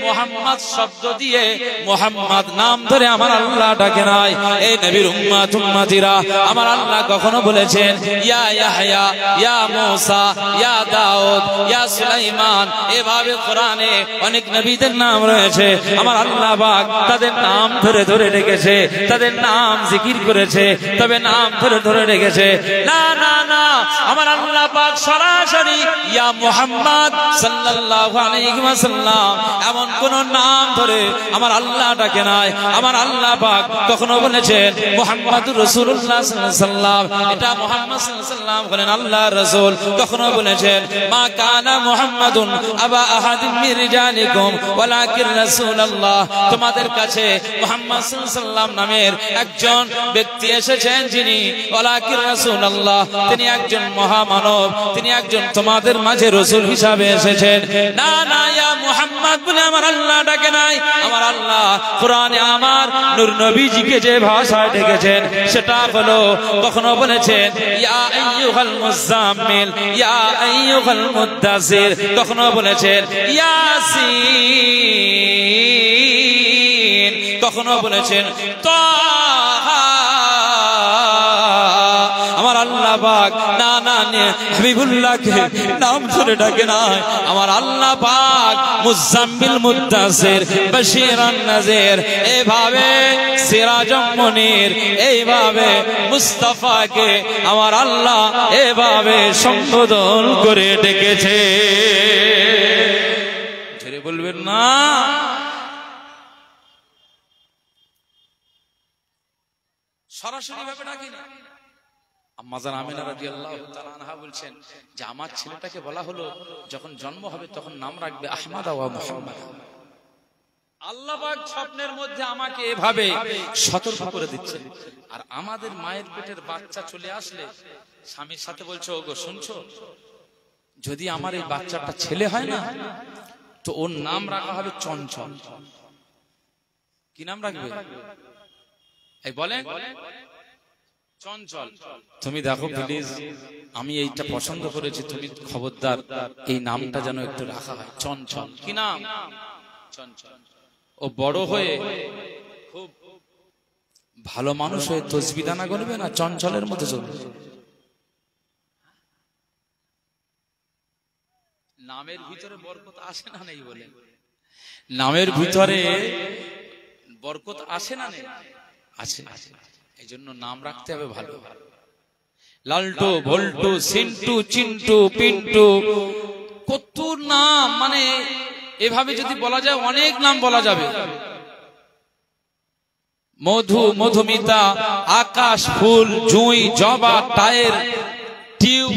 মুহাম্মদ শব্দ দিয়ে মুহাম্মদ নাম ধরে আমার আল্লাহ ডাকে নাই। এই নবীর উম্মত উম্মতিরা, আমার আল্লাহ কখনো বলেছেন ইয়া ইয়াহইয়া, ইয়া মূসা, ইয়া দাউদ, ইয়া সুলাইমান। এভাবে কোরআনে অনেক নবীদের নাম রয়েছে, আমার আল্লাহ পাক তাদের নাম ধরে ধরে রেখেছে, তাদের নাম জিকির করেছে, তবে নাম ধরে ধরে রেখেছে না, না, না। আমার আল্লাহ পাক সরাসরি ইয়া মুহাম্মদ সাল্লাল্লাহু আলাইহি ওয়াসাল্লাম এমন কোন নাম ধরে আমার আল্লাহ ডাকে নাই। আমার আল্লাহ পাক কখনো বলেছেন মুহাম্মাদুর রাসূলুল্লাহ সাল্লাল্লাহু আলাইহি ওয়াসাল্লাম, এটা মুহাম্মদ সাল্লাল্লাহু আলাইহি ওয়াসাল্লাম বলেন আল্লাহর রাসূল। কখনো বলেছেন মা কানা মুহাম্মাদুন আবা আহাদিন মির রিজালিকুম ওয়ালাকিন রাসূলুল্লাহ, তোমাদের কাছে মুহাম্মদ সাল্লাল্লাহু আলাইহি ওয়াসাল্লাম নামের একজন ব্যক্তি এসেছেন যিনি ওয়ালাকিন রাসূলুল্লাহ, তিনি একজন মহামানব, তিনি একজন তোমাদের মাঝে রাসূল হিসাবে এসেছেন। না, না, ইয়া মুহাম্মদ বলে আমার আল্লাহ ডাকে নাই। আমার আল্লাহ কোরআনে আমার নূর নবীজিকে যে ভাষায় ডেকেছেন সেটা হলো, কখনো বলেছেন ইয়া আইয়ুহাল মুজাম্মিল, ইয়া আইয়ুহাল মুদ্দাসির, কখনো বলেছেন ইয়াসিন, কখনো বলেছেন তাহা। আমার আল্লাহ পাক না, না, হাবিবুল্লাহকে নাম ধরে ডাকে নাই। আমার আল্লাহ পাক মুজাম্মিল, মুদ্দাসির, বাশীরুন নাযীর, এইভাবে সিরাজুম মুনীর, এইভাবে মুস্তাফাকে আমার আল্লাহ এভাবে সম্বোধন করে ডেকেছে। ছেড়ে বলবেন না। সরাসরি ভাবে ডাকি না। আম্মা জান আমিনা রাদিয়াল্লাহু তাআলা আনহা বলছেন যে আমার ছেলেটাকে বলা হলো যখন জন্ম হবে তখন নাম রাখবে আহমদ ওয়া মুহাম্মদ। আল্লাহ পাক স্বপ্নের মধ্যে আমাকে এভাবে সতর্ক করে দিচ্ছেন। আর আমাদের মায়ের পেটের বাচ্চা চলে আসলে স্বামীর সাথে বলছো, ওগো শুনছো, যদি আমার এই বাচ্চাটা ছেলে হয় না তো ওর নাম রাখা হবে চঞ্চল। কি নাম রাখবে? এই বলেন চঞ্চল। তুমি দেখো প্লিজ, আমি এইটা পছন্দ করেছি, তুমি খবরদার এই নামটা যেন একটু রাখা হয় চঞ্চল। কি নাম? চঞ্চল। ও বড় হয়ে খুব ভালো মানুষ হয়ে তসবিহ দানা করবে না চঞ্চলের মতো চলবে? নামের ভিতরে বরকত আসে না নেই বলে? নামের ভিতরে বরকত আসে না নেই? আছে। এই জন্য নাম রাখতে হবে ভালো। লালটু, ভল্টু, সিন্টু, চিন্টু, পিন্টু, কত নাম, মানে এভাবে যদি বলা যায় অনেক নাম বলা যাবে। মধু, মধুমিতা, আকাশ, ফুল, জুঁই, জবা, টায়ের, টিউব,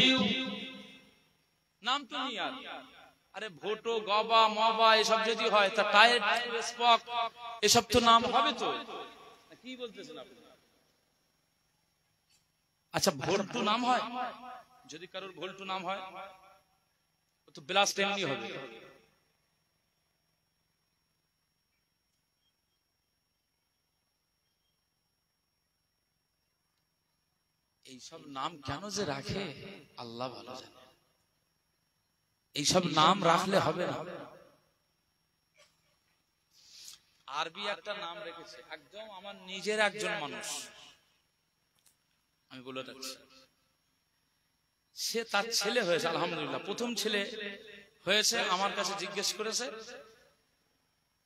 নাম তো নেই আর। আরে ভোটো, গবা, মবা এসব যদি হয় তা টায়ের, স্পক এসব তো নাম হবে তো? কি বলতেছেন আপনি? আচ্ছা ভোল্টু নাম হয়? যদি কারোর ভোল্টু নাম হয় তো ব্লাস্ট এমনি হবে। এইসব নাম কেন যে রাখে আল্লাহ ভালো জানে। এইসব নাম রাখলে হবে না। আরবি একটা নাম রেখেছে, একদম আমার নিজের একজন মানুষ, আমি বলে রাখছি, সে তার ছেলে হয়েছে আলহামদুলিল্লাহ, প্রথম ছেলে হয়েছে। আমার কাছে জিজ্ঞেস করেছে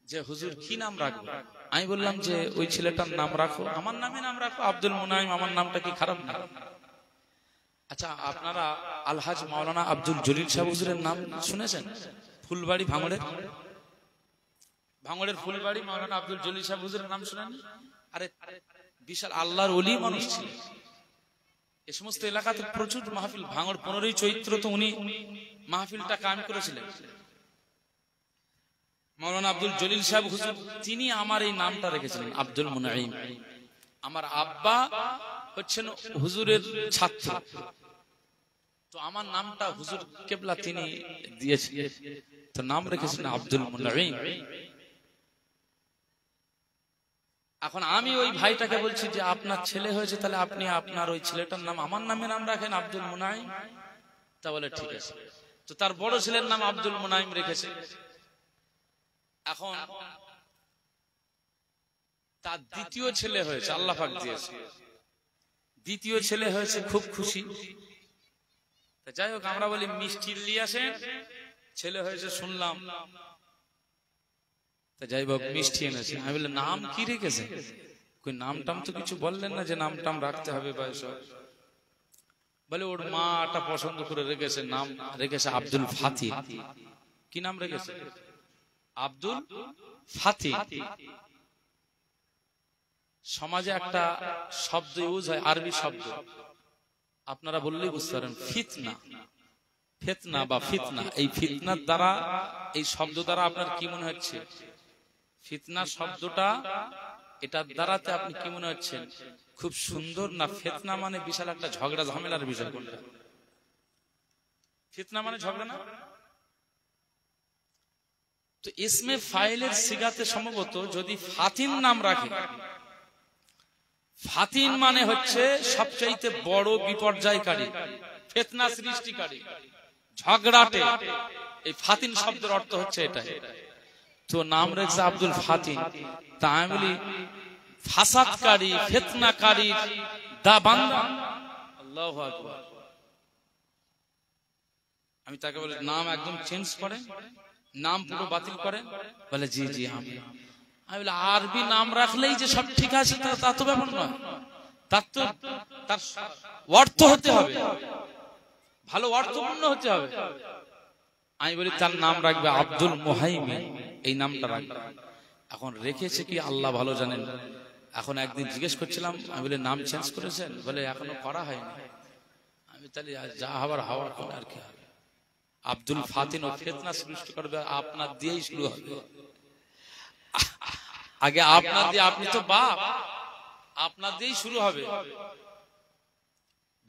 যে হুজুর কি নাম রাখবো? আমি বললাম যে ওই ছেলেটার নাম রাখো, আমার নামে নাম রাখো, আব্দুল মুনাইম। আমার নামটা কি খারাপ না? আচ্ছা আপনারা আলহাজ মাওলানা আব্দুল জলিল সাহেব হুজুরের নাম শুনেছেন? ফুলবাড়ি, ভাঙড়ের ফুলবাড়ি মাওলানা আব্দুল জলিল সাহেব হুজুরের নাম শুনেন? আরে বিশাল আল্লাহর ওলি মানুষ ছিল। এ সমস্ত এলাকাতে প্রচুর মাহফিল, ভাঙড় 15ই চৈত্র তো উনি মাহফিলটা কায়েম করেছিলেন। মাওলানা আব্দুল জলিল সাহেব হুজুর, তিনি আমার এই নামটা রেখেছিলেন আব্দুল মুনাইম। আমার আব্বা হচ্ছেন হুজুরের ছাত্র, তো আমার নামটা হুজুর কেবলা তিনি দিয়েছিলেন, তো নাম রেখেছিলেন আব্দুল মুনাইম। এখন আমি ওই ভাইটাকে বলছি যে আপনার ছেলে হয়েছে, তাহলে আপনি আপনার ওই ছেলেটার নাম আমার নামে নাম রাখেন আব্দুল মুনাইম। তা বলে ঠিক আছে। তো তার বড় ছেলের নাম আব্দুল মুনাইম রেখেছে। এখন তার দ্বিতীয় ছেলে হয়েছে, আল্লাহ পাক দিয়েছে, দ্বিতীয় ছেলে হয়েছে, খুব খুশি। যাই হোক, আমরা বলি মিষ্টি নিয়ে আসেন, ছেলে হয়েছে শুনলাম, যাই হোক মিষ্টি এনেছে। আমি বললাম নাম কি রেখেছে? নাম টাম তো কিছু বললেন না যে নাম টাম রাখতে হবে বা এসব। বলে ওর মাটা পছন্দ করে রেখেছে, নাম রেখেছে আব্দুল ফাতি। কি নাম রেখেছে? আব্দুল ফাতি। সমাজে একটা শব্দ ইউজ হয়, আরবি শব্দ, আপনারা বললেই বুঝতে পারেন, ফিতনা। ফিতনা বা ফিতনা, এই ফিতনার দ্বারা, এই শব্দ দ্বারা আপনার কি মনে হচ্ছে? ফিতনা শব্দটা, এটার দ্বারাতে আপনি কি মনে হচ্ছেন? খুব সুন্দর না? ফিতনা মানে বিশাল একটা ঝগড়া ঝামেলার বিষয়। কোনটা? ফিতনা মানে ঝগড়া না? তো ইসমে ফাইলের সিগাতে সম্ভবত যদি ফাতিন নাম রাখে, ফাতিন মানে হচ্ছে সবচাইতে বড় বিপর্যয়কারী, ফিতনা সৃষ্টিকারী, ঝগড়াটে। এই ফাতিন শব্দের অর্থ হচ্ছে এটাই। তো নাম রেখেছে আব্দুল ফাতিন। তা আমি বলি ফাসাদকারী, ফিতনাকারী দা বান্দা। আল্লাহু আকবার। আমি তাকে বলি নাম একদম চেঞ্জ করেন, নাম পুরো বাতিল করেন। বলে জি জি। আমি বলি আরবি নাম রাখলেই যে সব ঠিক আছে তা তো ব্যাপার নয়, তার তো তার অর্থ হতে হবে, ভালো অর্থপূর্ণ হতে হবে। আমি বলি তার নাম রাখবে আব্দুল মুহাইমিন, এই নামটা রাখবে। এখন রেখেছে কি আল্লাহ ভালো জানেন। এখন একদিন জিজ্ঞেস করছিলাম, আমি বলি নাম চেঞ্জ করেছেন? বলে এখনো করা হয়নি। আমি তাহলে যা হবার হওয়ার কোন আর কি হবে। আব্দুল ফাতিন ও ফিতনা সৃষ্টি করবে আপনার দিয়েই শুরু হবে। আগে আপনার দিয়ে, আপনি তো বাপ, আপনার দিয়েই শুরু হবে।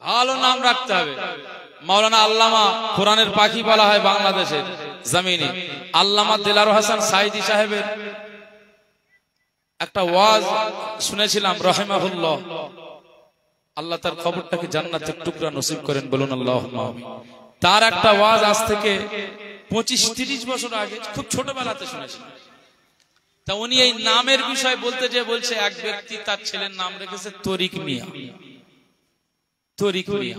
ভালো নাম রাখতে হবে। মাওলানা আল্লামা, কোরআনের পাখি বলা হয় বাংলাদেশের জমিনে, আল্লামা দিলার হাসান সাইদি সাহেবের একটা ওয়াজ শুনেছিলাম রাহিমাহুল্লাহ। আল্লাহ তার কবরটাকে জান্নাতের টুকরা নসিব করেন, বলুন আল্লাহুম্মা আমিন। তার একটা ওয়াজ আজ থেকে 25-30 বছর আগে, খুব ছোটবেলাতে শুনেছিলাম। তা উনি এই নামের বিষয় বলতে যে বলছে এক ব্যক্তি তার ছেলের নাম রেখেছে তরিক মিয়া। তরিক মিয়া,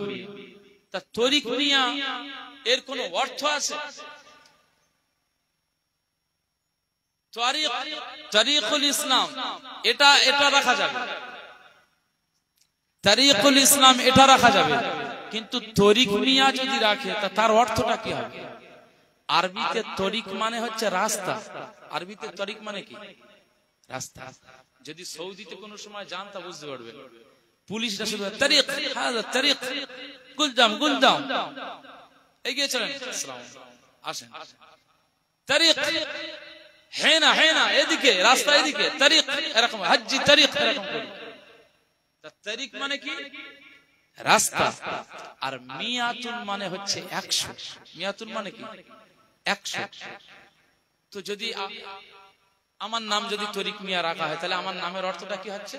তা তরিক মিয়া এর কোন অর্থ আছে? তরিকুল ইসলাম এটা রাখা যাবে, তরিকুল ইসলাম এটা রাখা যাবে, কিন্তু তরিক মিয়া যদি রাখে তা তার অর্থটা কি হবে? আরবিতে তরিক মানে হচ্ছে রাস্তা। আরবিতে তরিক মানে কি? রাস্তা। যদি সৌদিতে কোন সময় যান তা বুঝতে পারবেন, পুলিশরা শুধু তরিক হাদা তরিক গুলদাম গুলদাম এগিয়ে চলেন, আসেন তরিক হেনা হেনা এদিকে রাস্তা এদিকে তরিক এরকম হাজ্জি তরিক এরকম করে। তরিক মানে কি? রাস্তা। আর মিয়াতুন মানে হচ্ছে 100। মিয়াতুন মানে কি? 100। তো যদি আমার নাম যদি তরিক মিয়া রাখা হয় তাহলে আমার নামের অর্থটা কি হচ্ছে?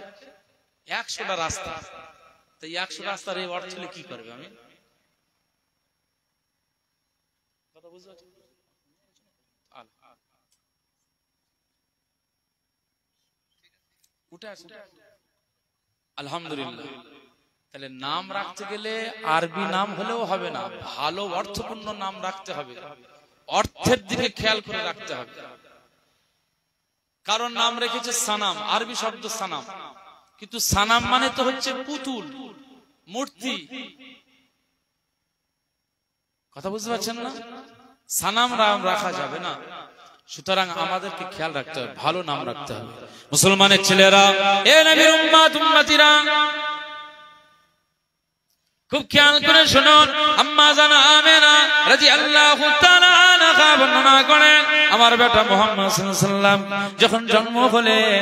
100টা রাস্তা। তো 100 রাস্তার এই অর্থ হলে কি করবে? আমি কথা বুঝতে পারছি? উঠে আসুন। আলহামদুলিল্লাহ। তাহলে নাম রাখতে গেলে আরবি নাম হলেও হবে না, ভালো অর্থপূর্ণ নাম রাখতে হবে, অর্থের দিকে খেয়াল করে রাখতে হবে। কারণ নাম রেখেছে সানাম, আরবি শব্দ সানাম, কিন্তু সানাম মানে তো হচ্ছে পুতুল, মূর্তি। কথা বুঝতে পারছেন না? সানাম নাম রাখা যাবে না। সুতরাং আমাদেরকে খেয়াল রাখতে হবে, ভালো নাম রাখতে হবে। মুসলমানের ছেলেরা, এ নবীর উম্মত উম্মতিরা, খুব খেয়াল করে শুনুন। আম্মা জানা আমেনা রাদিয়াল্লাহু তাআলা আনহা বর্ণনা করেন, আমার বেটা মুহাম্মদ সাল্লাল্লাহু আলাইহি ওয়াসাল্লাম যখন জন্ম হলেন,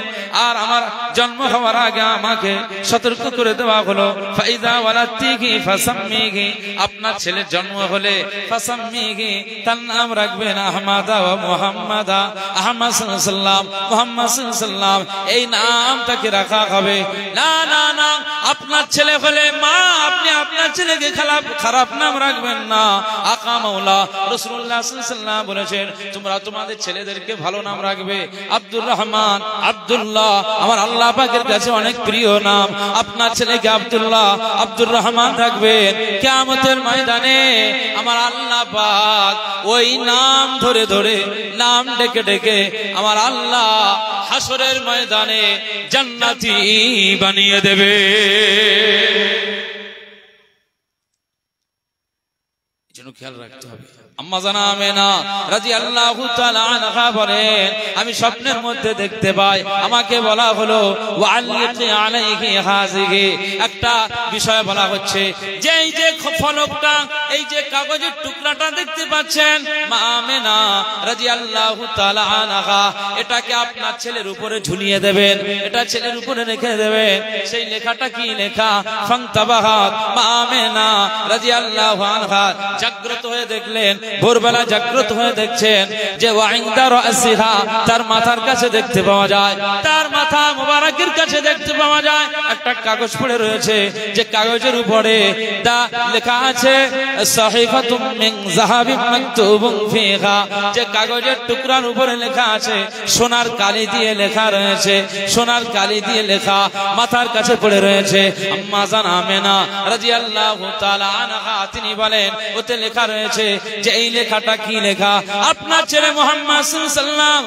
আর আমার জন্ম হওয়ার আগে আমাকে সতর্ক করে দেওয়া হলো, ফাইদা ওয়ালাতিহি ফাসাম্মিহি, আপনার ছেলের জন্ম হলে ফাসাম্মিহি, তার নাম রাখবেন আহমাদা ওয়া মুহাম্মাদা। আহমদ সাল্লাল্লাহু আলাইহি ওয়াসাল্লাম, মুহাম্মদ সাল্লাল্লাহু আলাইহি ওয়াসাল্লাম, এই নামটাকে রাখা হবে না। না না, আপনার ছেলে হলে মা, আপনি আপনার ছেলেকে খারাপ নাম রাখবেন না। আকা মাওলা রাসূলুল্লাহ সাল্লাল্লাহু আলাইহি ওয়াসাল্লাম বলেছেন, তোমরা তোমাদের ছেলেদেরকে ভালো নাম রাখবে। আব্দুর রহমান, আব্দুল্লাহ আমার আল্লাহ পাকের কাছে অনেক প্রিয় নাম। আপনার ছেলেকে আব্দুল্লাহ, আব্দুর রহমান রাখবেন। কিয়ামতের ময়দানে আমার আল্লাহ পাক ওই নাম ধরে ধরে, নাম ডেকে ডেকে আমার আল্লাহ হাসরের ময়দানে জান্নাতি বানিয়ে দেবে। খেয়াল রাখতে হবে। আম্মা জানা আমেনা রাদিয়াল্লাহু তাআলা আনহা বলেন, আমি স্বপ্নের মধ্যে দেখতে পাই, আমাকে বলা হলো ওয়াল্লিকি আলাইহি হাযিহি, একটা বিষয় বলা হচ্ছে যে এই যে ফলকটা, এই যে কাগজের টুকরাটা দেখতে পাচ্ছেন, মা আমেনা রাদিয়াল্লাহু তাআলা আনহা এটাকে আপনার ছেলের উপরে ঝুলিয়ে দেবেন, এটা ছেলের উপরে রেখে দেবেন। সেই লেখাটা কি লেখা? ফান্তাবাহাত, মা আমেনা রাদিয়াল্লাহু আনহা জাগ্রত হয়ে দেখলেন, ভোরবেলা জাগ্রত হয়ে দেখছেন যে ওয়াইন্দা রাসিহা, তার মাথার কাছে দেখতে পাওয়া যায়, তার মাথা মুবারকের কাছে দেখতে পাওয়া যায় একটা কাগজ পড়ে রয়েছে, যে কাগজের উপরে দা লেখা আছে সাহিফাতুম মিন যাহাবিন মাকতুবুন ফিহা, যে কাগজের টুকরার উপরে লেখা আছে, সোনার কালি দিয়ে লেখা রয়েছে, সোনার কালি দিয়ে লেখা মাথার কাছে পড়ে রয়েছে। আম্মা জান আমেনা রাদিয়াল্লাহু তাআলা আনহা তিনি বলেন, ওতে লেখা রয়েছে যে এই লেখাটা কি লেখা? আপনার ছেলে মুহাম্মদ সাল্লাল্লাহু আলাইহি ওয়াসাল্লাম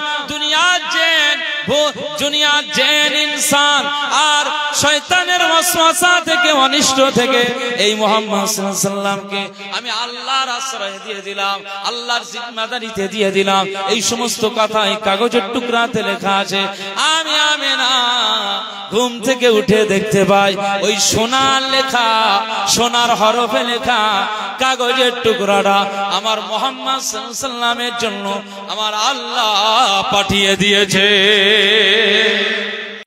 দুনিয়ার জিন ইনসান আর শয়তানের ওয়াসওয়াসা থেকে, অনিষ্ট থেকে এই মুহাম্মদ সাল্লাল্লাহু আলাইহি ওয়াসাল্লামকে আমি আল্লাহর আশ্রয় দিয়ে দিলাম, আল্লাহর জিম্মাদারিতে দিয়ে দিলাম। এই সমস্ত কথা এই কাগজের টুকরাতে লেখা আছে। আমি আমেনা ঘুম থেকে উঠে দেখতে পাই ওই সোনার লেখা, সোনার হরফে লেখা কাগজের টুকরাটা আমার মুহাম্মদ সাল্লাল্লাহু আলাইহি ওয়াসাল্লামের জন্য আমার আল্লাহ পাঠিয়ে দিয়েছে।